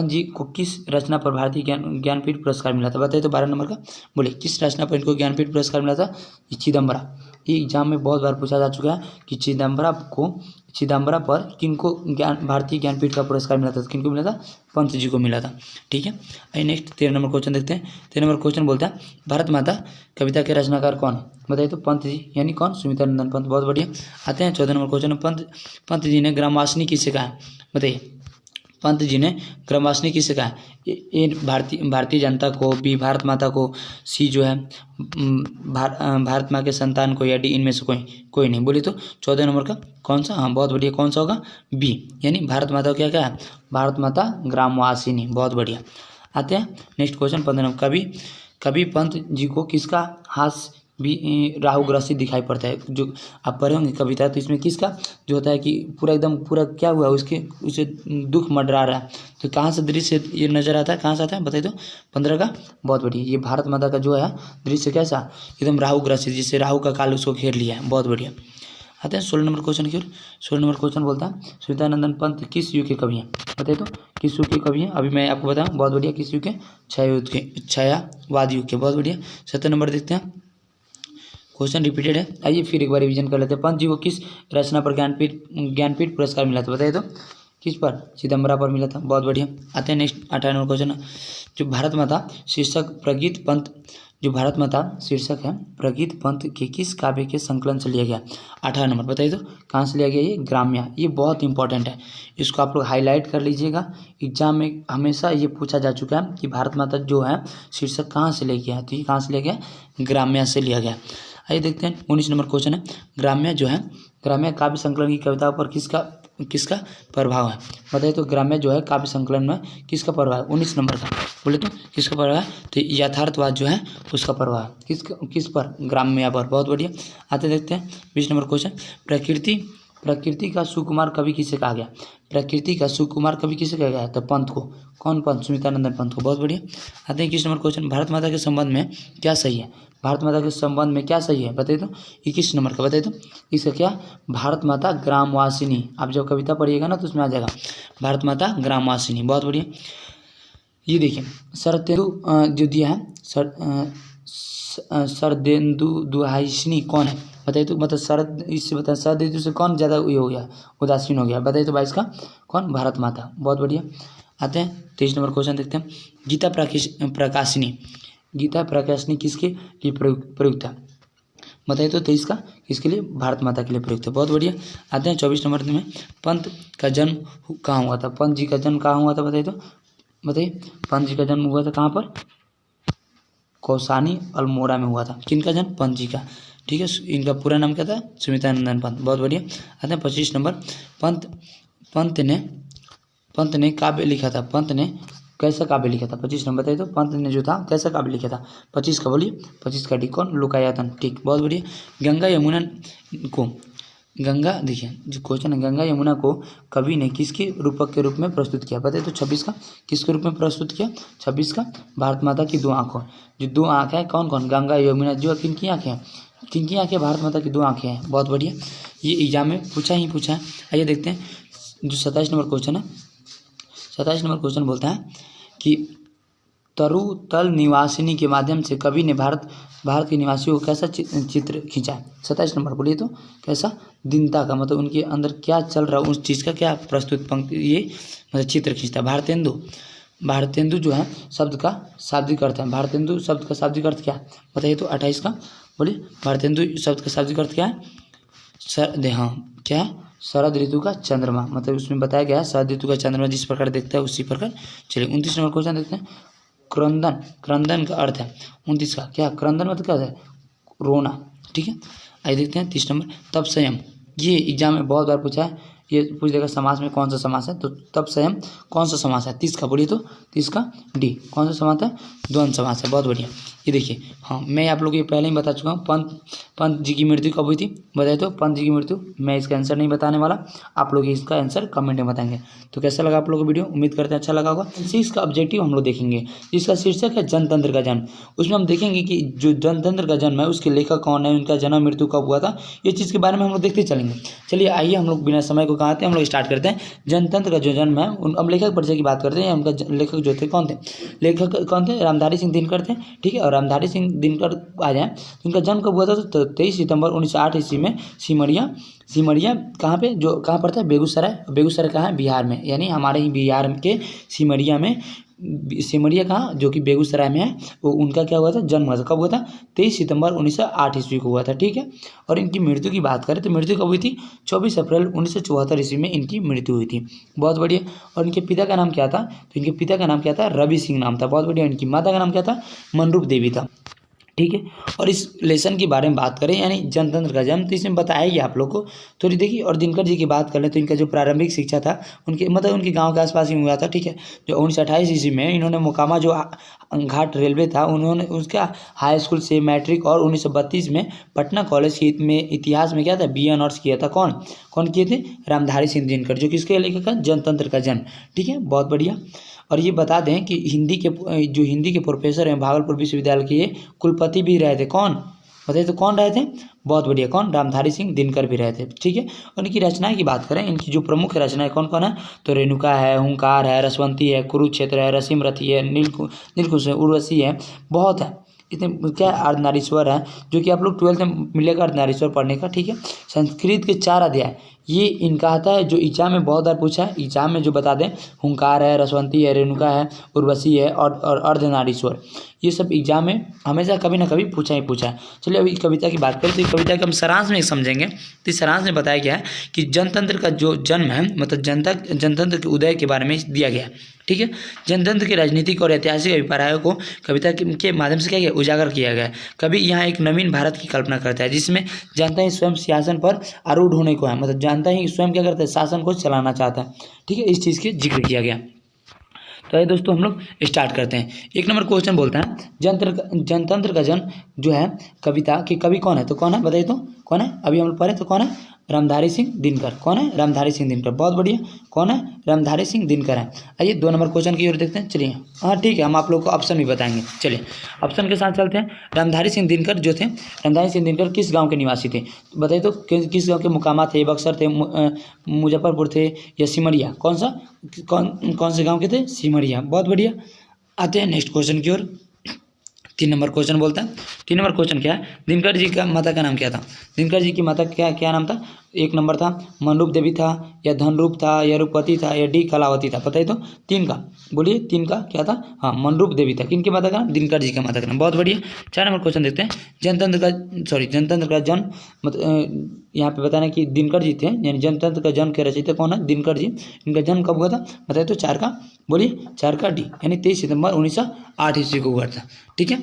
जी को किस रचना पर भारतीय ज्ञानपीठ पुरस्कार मिला था, बताइए तो 12 नंबर का बोले, किस रचना पर इनको ज्ञानपीठ पुरस्कार मिला था, चिदम्बरा। ये एग्जाम में बहुत बार पूछा जा चुका है कि चिदम्बरा पर किनको भारतीय ज्ञानपीठ का पुरस्कार मिला था, तो किनको मिला था, पंत जी को मिला था। ठीक है, आइए नेक्स्ट 13 नंबर क्वेश्चन देखते हैं। 13 नंबर क्वेश्चन बोलता है भारत माता कविता के रचनाकार कौन है, बताइए तो पंत जी, यानी कौन, सुमितानंदन पंत, बहुत बढ़िया। आते हैं 14 नंबर क्वेश्चन, पंत जी ने ग्रामवासिनी किसे कहा है, बताइए, पंत जी ने ग्रामवासिनी किसे कहा है, ए भारतीय जनता को, बी भारत माता को, सी जो है भारत माँ के संतान को, या डी इनमें से कोई नहीं, बोलिए तो 14 नंबर का कौन सा, हाँ बहुत बढ़िया, कौन सा होगा, बी, यानी भारत माता को क्या है, भारत माता ग्रामवासिनी, बहुत बढ़िया। आते हैं नेक्स्ट क्वेश्चन 15 नंबर, कभी पंत जी को किसका हास्य भी राहुग्रसित दिखाई पड़ता है, जो आप पढ़े होंगे कविता, तो इसमें किसका जो होता है कि पूरा क्या हुआ, उसे दुख मंडरा रहा है, तो कहाँ से दृश्य ये नजर आता है, कहाँ से आता है, बताइए तो 15 का, बहुत बढ़िया। ये भारत माता का जो है दृश्य कैसा, एकदम राहुग्रसित, जिससे राहु का काल उसको घेर लिया है, बहुत बढ़िया। आते हैं 16 नंबर क्वेश्चन की ओर। 16 नंबर क्वेश्चन बोलता है सुमितानंदन पंत किस युग के कवि हैं, बताइए तो किस युग के कवि हैं, अभी मैं आपको बताऊँ, बहुत बढ़िया, किस युग के, क्षयवाद युग के, बहुत बढ़िया। 17 नंबर देखते हैं, क्वेश्चन रिपीटेड है, आइए फिर एक बार रिवीजन कर लेते हैं। पंत जी को किस रचना पर ज्ञानपीठ पुरस्कार मिला था, बताइए तो किस पर, चिदम्बरा पर मिला था, बहुत बढ़िया। आते हैं नेक्स्ट 18 नंबर क्वेश्चन, जो भारत माता शीर्षक प्रगीत पंत जो भारत माता शीर्षक है प्रगीत पंत के किस काव्य के संकलन से लिया गया? 18 नंबर बताइए तो कहाँ से लिया गया? ये ग्राम्या। ये बहुत इंपॉर्टेंट है, इसको आप लोग हाईलाइट कर लीजिएगा। एग्जाम में हमेशा ये पूछा जा चुका है कि भारत माता जो है शीर्षक कहाँ से लिया गया है, तो ये कहाँ से लिया गया? ग्राम्या से लिया गया। आइए देखते हैं 19 नंबर क्वेश्चन है, ग्राम्या जो है, ग्राम्या काव्य संकलन की कविताओं पर किसका प्रभाव है? बताइए तो ग्राम्या जो है काव्य संकलन में किसका प्रभाव है? 19 नंबर का बोले तो किसका प्रभाव है? तो यथार्थवाद जो है उसका प्रभाव किस पर? ग्राम्या पर। बहुत बढ़िया। आते देखते हैं 20 नंबर क्वेश्चन, प्रकृति का सुकुमार कवि किसे कहा गया? प्रकृति का सुकुमार कवि किसे कहा गया है? तो पंत को। कौन पंत? सुमित्रानंदन पंत को। बहुत बढ़िया। आते हैं 21 नंबर क्वेश्चन, भारत माता के संबंध में क्या सही है? भारत माता के संबंध में क्या सही है बताइए तो? 21 नंबर का बताइए तो इसका क्या? भारत माता ग्रामवासिनी। आप जब कविता पढ़िएगा ना तो उसमें आ जाएगा भारत माता ग्रामवासिनी। बहुत बढ़िया। ये देखिए शरदेंदु जो दिया है शरदेंदु दुहाइसिनी कौन है? बताइए तो, मतलब शरद, इससे बताए शरदेंदु से कौन ज़्यादा ये हो गया, उदासीन हो गया? बताइए तो 22 का कौन? भारत माता। बहुत बढ़िया। आते हैं 23 नंबर क्वेश्चन देखते हैं, गीता प्रकाशिनी। गीता प्रकाशिनी किसके लिए प्रयुक्त है? बताइए तो 23 का किसके लिए? भारत माता के लिए प्रयुक्त है। बहुत बढ़िया। आते हैं 24 नंबर में, पंत का जन्म कहाँ हुआ था? पंत जी का जन्म कहाँ हुआ था? बताइए तो, बताइए पंत जी का जन्म हुआ था कहाँ पर? कौसानी अल्मोड़ा में हुआ था। किनका जन्म? पंत जी का। ठीक है, इनका पूरा नाम क्या था? सुमित्रानंदन पंत। बहुत बढ़िया। आते हैं 25 नंबर, पंत ने काव्य लिखा था। पंत ने कैसा काव्य लिखा था? 25 नंबर बताइए तो पंत ने जो था कैसा काव्य लिखा था? 25 का बोलिए। 25 का डी कौन? लोकायतन। ठीक, बहुत बढ़िया। गंगा यमुना को, गंगा देखिए जो क्वेश्चन है, गंगा यमुना को कवि ने किसके रूपक के रूप में प्रस्तुत किया? बताइए तो 26 का किसके रूप में प्रस्तुत किया? 26 का भारत माता की दो आँखों। जो दो आँखें हैं कौन कौन? गंगा यमुना। जो किनकी आँखें हैं? किनकी आँखें? भारत माता की दो आँखें हैं। बहुत बढ़िया। ये एग्जाम में पूछा है। आइए देखते हैं जो 27 नंबर क्वेश्चन है। 27 नंबर क्वेश्चन बोलता है कि तरुतल निवासिनी के माध्यम से कवि ने भारत के निवासियों को कैसा चित्र खींचा है? 27 नंबर बोलिए तो कैसा? दीनता का, मतलब उनके अंदर क्या चल रहा है उस चीज़ का क्या प्रस्तुत पंक्ति, ये मतलब चित्र खींचता है। भारतेंदु जो है शब्द का शाब्दिक अर्थ है। भारतेंदु शब्द का शाब्दिक अर्थ क्या है? बताइए तो 28 का बोलिए। भारतेंदु शब्द का शाब्दिक अर्थ क्या है? क्या है? शरद ऋतु का चंद्रमा। मतलब उसमें बताया गया है शरद ऋतु का चंद्रमा जिस प्रकार देखता है उसी प्रकार। चलिए 29 नंबर क्वेश्चन देखते हैं, क्रंदन का अर्थ है 29 का क्या? क्रंदन मतलब क्या है? रोना। ठीक है, आइए देखते हैं 30 नंबर, तब संयम। ये एग्जाम में बहुत बार पूछा है, ये पूछ देगा समास में कौन सा समास है? तो तब संयम कौन सा समास है? 30 का बोलिए तो 30 का डी कौन सा समास है? द्वंद्व समास है। बहुत बढ़िया। ये देखिए, हाँ मैं आप लोग ये पहले ही बता चुका हूँ। पंत जी की मृत्यु कब हुई थी? बताइए तो पंत जी की मृत्यु। मैं इसका आंसर नहीं बताने वाला, आप लोग इसका आंसर कमेंट में बताएंगे। तो कैसा लगा आप लोग को वीडियो? उम्मीद करते हैं अच्छा लगा होगा। इसका ऑब्जेक्टिव हम लोग देखेंगे, जिसका शीर्षक है जनतंत्र का जन्म। उसमें हम देखेंगे कि जो जनतंत्र का जन्म है उसके लेखक कौन है, उनका जन्म मृत्यु कब हुआ था, ये चीज़ के बारे में हम लोग देखते चलेंगे। चलिए आइए हम लोग बिना समय को कहाते हैं, हम लोग स्टार्ट करते हैं। जनतंत्र का जो जन्म है, अब लेखक परिचय की बात करते हैं। उनका लेखक जो थे कौन थे? लेखक कौन थे? रामधारी सिंह दिनकर थे। ठीक है, और रामधारी सिंह दिनकर आ जाए तो उनका जन्म कब हुआ था? तो 23 सितंबर 1908 ईस्वी में सिमरिया कहाँ पे, जो कहाँ पड़ता है? बेगूसराय कहाँ है? बिहार में, यानी हमारे ही बिहार के सिमरिया कहाँ, जो कि बेगूसराय में है, वो उनका क्या हुआ था? जन्म हुआ था। कब हुआ था? 23 सितंबर 1908 ईस्वी को हुआ था। ठीक है, और इनकी मृत्यु की बात करें तो मृत्यु कब हुई थी? 24 अप्रैल 1974 ईस्वी में इनकी मृत्यु हुई थी। बहुत बढ़िया। और इनके पिता का नाम क्या था? तो इनके पिता का नाम क्या था? रवि सिंह नाम था। बहुत बढ़िया। इनकी माता का नाम क्या था? मनरूप देवी था। ठीक है, और इस लेसन के बारे में बात करें यानी जनतंत्र का जन्म, तो इसमें बताया गया आप लोग को थोड़ी। देखिए, और दिनकर जी की बात कर लें तो इनका जो प्रारंभिक शिक्षा था उनके मतलब उनके गांव के आसपास ही हुआ था। ठीक है, जो 1928 ईस्वी में इन्होंने मोकामा जो घाट रेलवे था उन्होंने उसका हाई स्कूल से मैट्रिक, और 1932 में पटना कॉलेज में इतिहास में क्या था? BA ऑनर्स किया था। कौन किए थे? रामधारी सिंह दिनकर, जो किसके लेखक है? जनतंत्र का जन्म। ठीक है, बहुत बढ़िया। और ये बता दें कि हिंदी के प्रोफेसर हैं भागलपुर विश्वविद्यालय के, ये कुलपति भी रहे थे। कौन? बताइए तो कौन रहे थे? बहुत बढ़िया। कौन? रामधारी सिंह दिनकर भी रहे थे। ठीक है, और इनकी रचनाएं की बात करें, इनकी जो प्रमुख रचनाएं कौन कौन है? तो रेणुका है, हुंकार है, रसवंती है, कुरुक्षेत्र है, रसीम रथी है, नीलकुश है, उर्वशी है, बहुत है। इतने क्या? अर्धनारीश्वर है, जो कि आप लोग 12th में मिलेगा अर्धनारीश्वर पढ़ने का। ठीक है, संस्कृत के 4 अध्याय ये इनका आता है जो एग्जाम में बहुत बार पूछा है, एग्जाम में जो बता दें, हुंकार है, रसवंती है, रेणुका है, उर्वशी है और अर्धनारीश्वर, ये सब एग्जाम में हमेशा कभी ना कभी पूछा ही पूछा है। चलिए अभी कविता की बात करें तो कविता के हम सारांश में समझेंगे। तो इस सारांश में बताया गया है कि जनतंत्र का जो जन्म है, मतलब जनतंत्र के उदय के बारे में दिया गया है। ठीक है, जनतंत्र के राजनीतिक और ऐतिहासिक अभिप्रायों को कविता के माध्यम से क्या गया, उजागर किया गया है। कवि यहाँ एक नवीन भारत की कल्पना करता है जिसमें जनता ही स्वयं शासन पर आरूढ़ होने को है, मतलब जनता ही स्वयं क्या करता है, शासन को चलाना चाहता है। ठीक है, इस चीज़ के जिक्र किया गया। तो ये दोस्तों हम लोग स्टार्ट करते हैं। एक नंबर क्वेश्चन बोलता है जनतंत्र का जन्म जो है कविता के कवि कौन है, तो कौन है बताइए, तो कौन है, अभी हम लोग पढ़े तो कौन है, रामधारी सिंह दिनकर। कौन है, रामधारी सिंह दिनकर, बहुत बढ़िया, कौन है, रामधारी सिंह दिनकर है। आइए 2 नंबर क्वेश्चन की ओर देखते हैं। चलिए हाँ ठीक है, हम आप लोग को ऑप्शन भी बताएंगे। चलिए ऑप्शन के साथ चलते हैं। रामधारी सिंह दिनकर जो थे, रामधारी सिंह दिनकर किस गाँव के निवासी थे, बताइए तो किस गाँव के मुकामा थे, बक्सर थे, मुजफ्फरपुर थे या सिमरिया, कौन से गाँव के थे, सिमरिया, बहुत बढ़िया। आते हैं नेक्स्ट क्वेश्चन की ओर। 3 नंबर क्वेश्चन बोलता है, 3 नंबर क्वेश्चन क्या है, दिनकर जी का माता का नाम क्या था, दिनकर जी की माता क्या नाम था। 1 नंबर था मनरूप देवी था, या धनरूप था, या रूपवती था, या डी कलावती था, बताइए तो 3 का, बोलिए 3 का क्या था, हाँ मनरूप देवी था। किनकी माता का नाम, दिनकर जी का माता का नाम, बहुत बढ़िया। 4 नंबर क्वेश्चन देखते हैं। जनतंत्र का जन्म, मतलब यहाँ पे बताना कि दिनकर जी थे, यानी जनतंत्र का जन्म के रचयिता कौन है, दिनकर जी। इनका जन्म कब हुआ था, बताइए तो 4 का, बोलिए 4 का डी, यानी 23 सितंबर 1908 ईस्वी को हुआ था। ठीक है,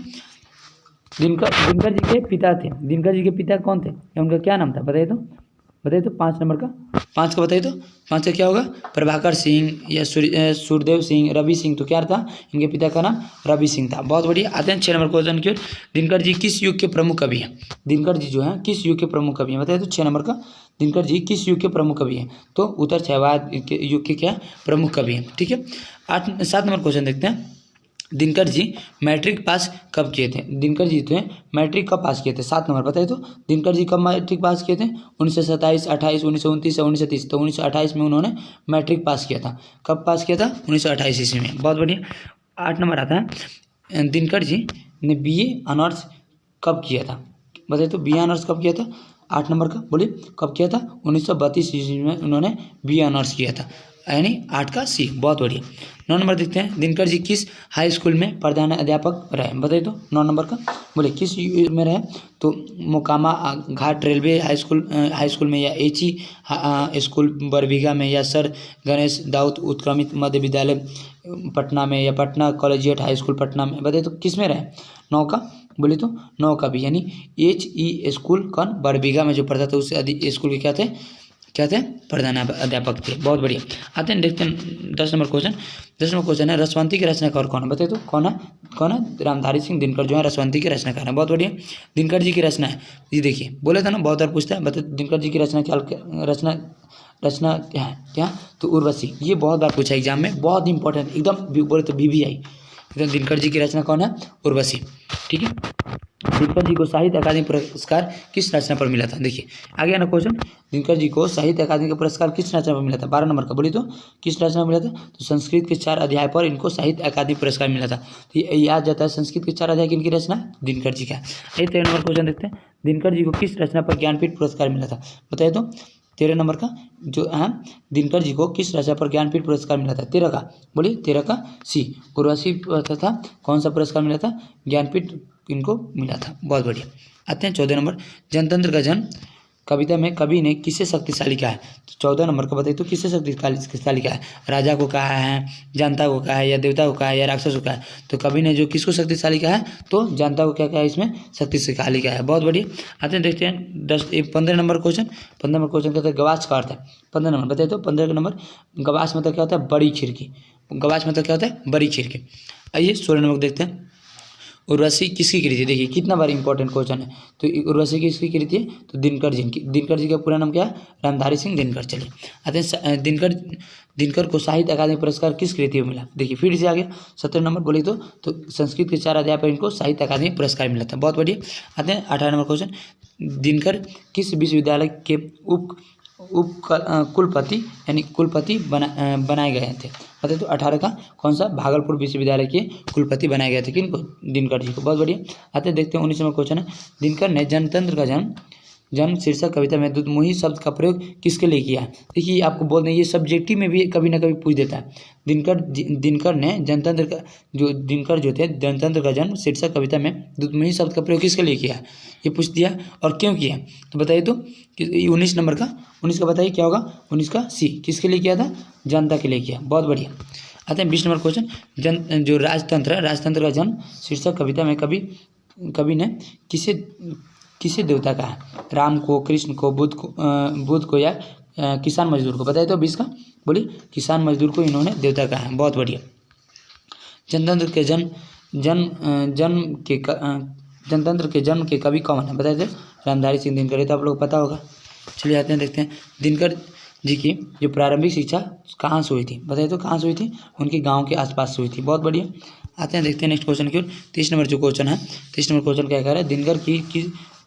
दिनकर जी के पिता थे, दिनकर जी के पिता कौन थे या उनका क्या नाम था, बताइए तो 5 नंबर का, 5 का बताइए तो 5 का क्या होगा, प्रभाकर सिंह या सूर्यदेव सिंह, रवि सिंह, तो क्या था, इनके पिता का नाम रवि सिंह था, बहुत बढ़िया। आते हैं 6 नंबर क्वेश्चन की ओर। दिनकर जी किस युग के प्रमुख कवि हैं, दिनकर जी जो है किस युग के प्रमुख कवि हैं, बताइए तो 6 नंबर का, दिनकर जी किस युग के प्रमुख कवि हैं, तो उत्तर क्षयवाद युग के क्या प्रमुख कवि हैं। ठीक है, 7 नंबर क्वेश्चन देखते हैं। दिनकर जी मैट्रिक पास कब किए थे, दिनकर जी थे मैट्रिक कब पास किए थे, 7 नंबर बताइए तो दिनकर जी कब मैट्रिक पास किए थे, 1927, 28, 1929 या 1930, तो 1928 में उन्होंने मैट्रिक पास किया था। कब पास किया था, 1928 ईस्वी में, बहुत बढ़िया। 8 नंबर आता है, दिनकर जी ने BA ऑनर्स कब किया था, बताइए तो BA ऑनर्स कब किया था, 8 नंबर का, बोलिए कब किया था, 1932 ईस्वी में उन्होंने BA ऑनर्स किया था, यानी 8 का C, बहुत बढ़िया। 9 नंबर देखते हैं। दिनकर जी किस हाई स्कूल में प्रधान अध्यापक रहे, बताइए तो 9 नंबर का, बोले किस में रहे, तो मोकामा घाट रेलवे हाई स्कूल में, या HE स्कूल बरबीघा में, या सर गणेश दाऊद उत्क्रमित मध्य विद्यालय पटना में, या Patna collegiate high school Patna में, बताइए तो किस में रहे, 9 का, बोले तो 9 का भी, यानी HE स्कूल कौन बरबीघा में जो पढ़ता था उससे स्कूल के क्या थे प्रधान अध्यापक थे, बहुत बढ़िया। आते हैं देखते हैं 10 नंबर क्वेश्चन। 10 नंबर क्वेश्चन है, रसवंती के रचनाकार कौन है, बताइए तो कौन है, रामधारी सिंह दिनकर जो है रसवंती के रचनाकार है, बहुत बढ़िया। दिनकर जी की रचना है, ये देखिए बोले था ना बहुत बार पूछता है, बताइए दिनकर जी की रचना रचना क्या है, तो उर्वशी, ये बहुत बार पूछा एग्जाम में, बहुत इंपॉर्टेंट, एकदम बोले तो BBI, दिनकर जी की रचना कौन है, उर्वशी। ठीक है, दिनकर जी को साहित्य अकादमी पुरस्कार किस रचना पर मिला था, देखिए आ गया ना क्वेश्चन, दिनकर जी को साहित्य अकादमी का पुरस्कार किस रचना पर मिला था, 12 नंबर का, बोलिए तो किस रचना मिला था, तो संस्कृत के 4 अध्याय पर इनको साहित्य अकादमी पुरस्कार मिला था। तो ये याद जाता है, संस्कृत के 4 अध्याय किनकी रचना, दिनकर जी का। 13 नंबर क्वेश्चन देखते हैं। दिनकर जी को किस रचना पर ज्ञानपीठ पुरस्कार मिला था, बताइए तो 13 नंबर का, जो है दिनकर जी को किस रचना पर ज्ञानपीठ पुरस्कार मिला था, 13 का, बोलिए 13 का C, उर्वशी था, कौन सा पुरस्कार मिला था, ज्ञानपीठ इनको मिला था, बहुत बढ़िया। आते हैं 14 नंबर। जनतंत्र का जन्म कविता में कवि ने किसे शक्तिशाली कहा है, तो 14 नंबर का बताइए तो किसे शक्तिशाली कहा है, राजा को कहा है, जनता को कहा है, या देवता को कहा है, या राक्षस को कहा है, तो कवि ने जो किसको शक्तिशाली कहा है, तो जनता को क्या कहा है, इसमें शक्तिशाली कहा है, बहुत बढ़िया। आते हैं देखते हैं 15 नंबर क्वेश्चन। 15 नंबर क्वेश्चन कहते हैं गवाच का अर्थ है, 15 नंबर बताइए तो 15 नंबर, गवाच मतलब क्या होता है, बड़ी खिड़की, गवाच मतलब क्या होता है, बड़ी खिड़की। आइए 16 नंबर देखते हैं। उर्वशी किसकी कृति है, देखिए कितना बार इंपॉर्टेंट क्वेश्चन है, तो उर्वशी किसकी कृति है, तो दिनकर जी का पूरा नाम क्या है, रामधारी सिंह दिनकर। चलिए आते हैं दिनकर को साहित्य अकादमी पुरस्कार किस कृति में मिला, देखिए फिर से आ गया 17 नंबर, बोले तो संस्कृत के 4 अध्याय पर इनको साहित्य अकादमी पुरस्कार मिला था, बहुत बढ़िया। आते हैं 18 नंबर क्वेश्चन। दिनकर किस विश्वविद्यालय के कुलपति यानी कुलपति बनाए गए थे, बताइए तो 18 का, कौन सा, भागलपुर विश्वविद्यालय के कुलपति बनाए गए थे, किनको, दिनकर जी को, बहुत बढ़िया। आते देखते हैं 19 नंबर क्वेश्चन है। दिनकर ने जनतंत्र का जन्म जन्म शीर्षक कविता में दुधमुही शब्द का प्रयोग किसके लिए किया है। देखिए आपको बोल दें, ये सब्जेक्टिव में भी कभी ना कभी पूछ देता है। दिनकर ने जनतंत्र का दिनकर जो थे जनतंत्र का जन्म शीर्षक कविता में दुधमुही शब्द का प्रयोग किसके लिए किया है, ये पूछ दिया। और क्यों किया तो बताइए, तो 19 नंबर का 19 का बताइए क्या होगा, 19 का सी, किसके लिए किया था, जनता के लिए किया। बहुत बढ़िया। आते हैं 20 नंबर क्वेश्चन, जो राजतंत्र का जन्म शीर्षक कविता में कवि ने किसे देवता कहा है, राम को, कृष्ण को, बुद्ध को या किसान मजदूर को। बताइए तो 20 का, बोलिए, किसान मजदूर को इन्होंने देवता कहा है। बहुत बढ़िया। जनतंत्र के जन्म के कवि कौन है, बताइए तो रामधारी सिंह दिनकर, तो आप लोग पता होगा। चलिए आते हैं, देखते हैं दिनकर जी की जो प्रारंभिक शिक्षा कहाँ से हुई थी, बताइए तो कहाँ से हुई थी, उनके गांव के आसपास से हुई थी। बहुत बढ़िया। आते हैं, देखते हैं नेक्स्ट क्वेश्चन की ओर। 30 नंबर जो क्वेश्चन है, 30 नंबर क्वेश्चन क्या कह रहा है, दिनकर की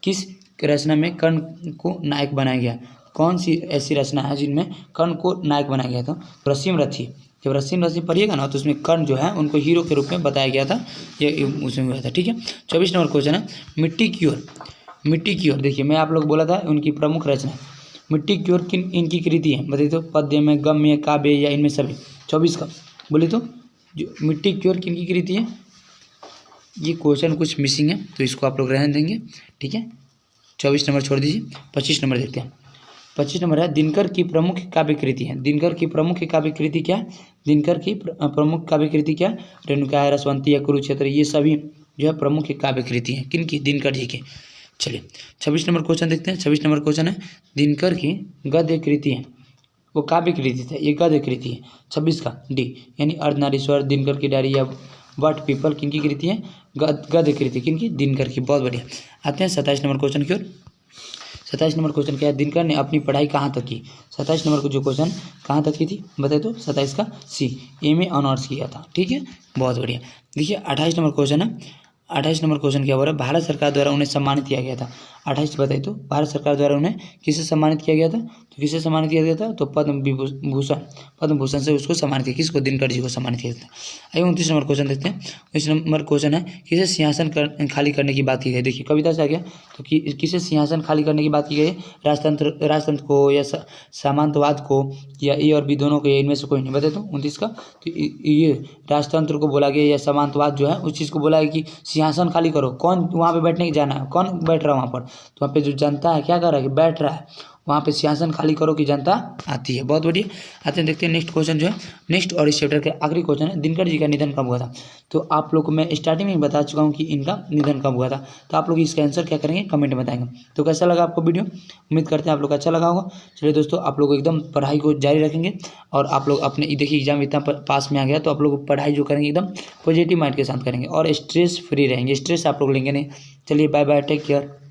किस रचना में कर्ण को नायक बनाया गया। कौन सी ऐसी रचना है जिनमें कर्ण को नायक बनाया गया था। रसीम रथी, जब रसीम रथी पढ़िएगा ना तो उसमें कर्ण जो है उनको हीरो के रूप में बताया गया था, ये उसमें हुआ था। ठीक है। 24 नंबर क्वेश्चन है, मिट्टी की ओर। देखिए मैं आप लोग बोला था उनकी प्रमुख रचना, मिट्टी की ओर किन इनकी कृति है, बताइए तो पद्य में, गम्य, काव्य या इनमें सभी। 24 का बोले तो जो मिट्टी की ओर किन की कृति है, ये क्वेश्चन कुछ मिसिंग है तो इसको आप लोग रहने देंगे। ठीक है, 24 नंबर छोड़ दीजिए। 25 नंबर देखते हैं। 25 नंबर है, दिनकर की प्रमुख काव्य कृति है। दिनकर की प्रमुख काव्य कृति क्या है, दिनकर की प्रमुख काव्य कृति क्या, रेणुका है, रसवंती या कुरुक्षेत्र, ये सभी जो है प्रमुख काव्य कृति है किनकी, दिनकर जी के। चलिए 26 नंबर क्वेश्चन देखते हैं। 26 नंबर क्वेश्चन है, दिनकर की गद्य कृति है, वो काव्य कृति था, ये गद्य कृति है। 26 का डी, यानी अर्धनारीश्वर, दिनकर की डायरी या वट पीपल किनकी कृति है, गद्य कृति किनकी, दिनकर की। बहुत बढ़िया। आते हैं 27 नंबर क्वेश्चन की ओर। 27 नंबर क्वेश्चन क्या है, दिनकर ने अपनी पढ़ाई कहाँ तक की। 27 नंबर को जो क्वेश्चन कहाँ तक की थी, बताए तो 27 का सी, एमए ऑनर्स किया था। ठीक है, बहुत बढ़िया। देखिए 28 नंबर क्वेश्चन है, 28 नंबर क्वेश्चन क्या हो रहा है, भारत सरकार द्वारा उन्हें सम्मानित किया गया था। 28 बताइए तो भारत सरकार द्वारा उन्हें किससे सम्मानित किया गया था, तो किससे सम्मानित किया गया था, तो पद्म भूषण से उसको सम्मानित किया, किसको, दिनकर जी को सम्मानित किया था। आइए 29 नंबर क्वेश्चन देखते हैं। 29 नंबर क्वेश्चन है, किसे सिंहासन खाली करने की बात की गई। देखिए कविता से आ गया, तो किसे सिंहासन खाली करने की बात की गई है, राजतंत्र को या सामंतवाद को या ए और बी दोनों को, या इनमें से कोई नहीं। बताए तो 29 का, तो ये राजतंत्र को बोला गया या सामंतवाद जो है उस चीज़ को बोला है कि सिंहासन खाली करो। कौन वहाँ पे बैठने की जाना है, कौन बैठ रहा है वहाँ पर, तो वहाँ पे जो जनता है क्या कर रहा है कि बैठ रहा है, वहाँ पे सिंहासन खाली करो कि जनता आती है। बहुत बढ़िया। आते हैं, देखते हैं नेक्स्ट क्वेश्चन जो है, नेक्स्ट और इस चैप्टर के आखिरी क्वेश्चन है, दिनकर जी का निधन कब हुआ था। तो आप लोग को मैं स्टार्टिंग में बता चुका हूँ कि इनका निधन कब हुआ था, तो आप लोग इसका आंसर क्या करेंगे, कमेंट में बताएंगे। तो कैसा लगा आपको वीडियो, उम्मीद करते हैं आप लोग अच्छा लगा होगा। चलिए दोस्तों, आप लोग एकदम पढ़ाई को जारी रखेंगे और आप लोग अपने, देखिए एग्जाम इतना पास में आ गया तो आप लोग पढ़ाई जो करेंगे एकदम पॉजिटिव माइंड के साथ करेंगे और स्ट्रेस फ्री रहेंगे, स्ट्रेस आप लोग लेंगे नहीं। चलिए बाय बाय, टेक केयर।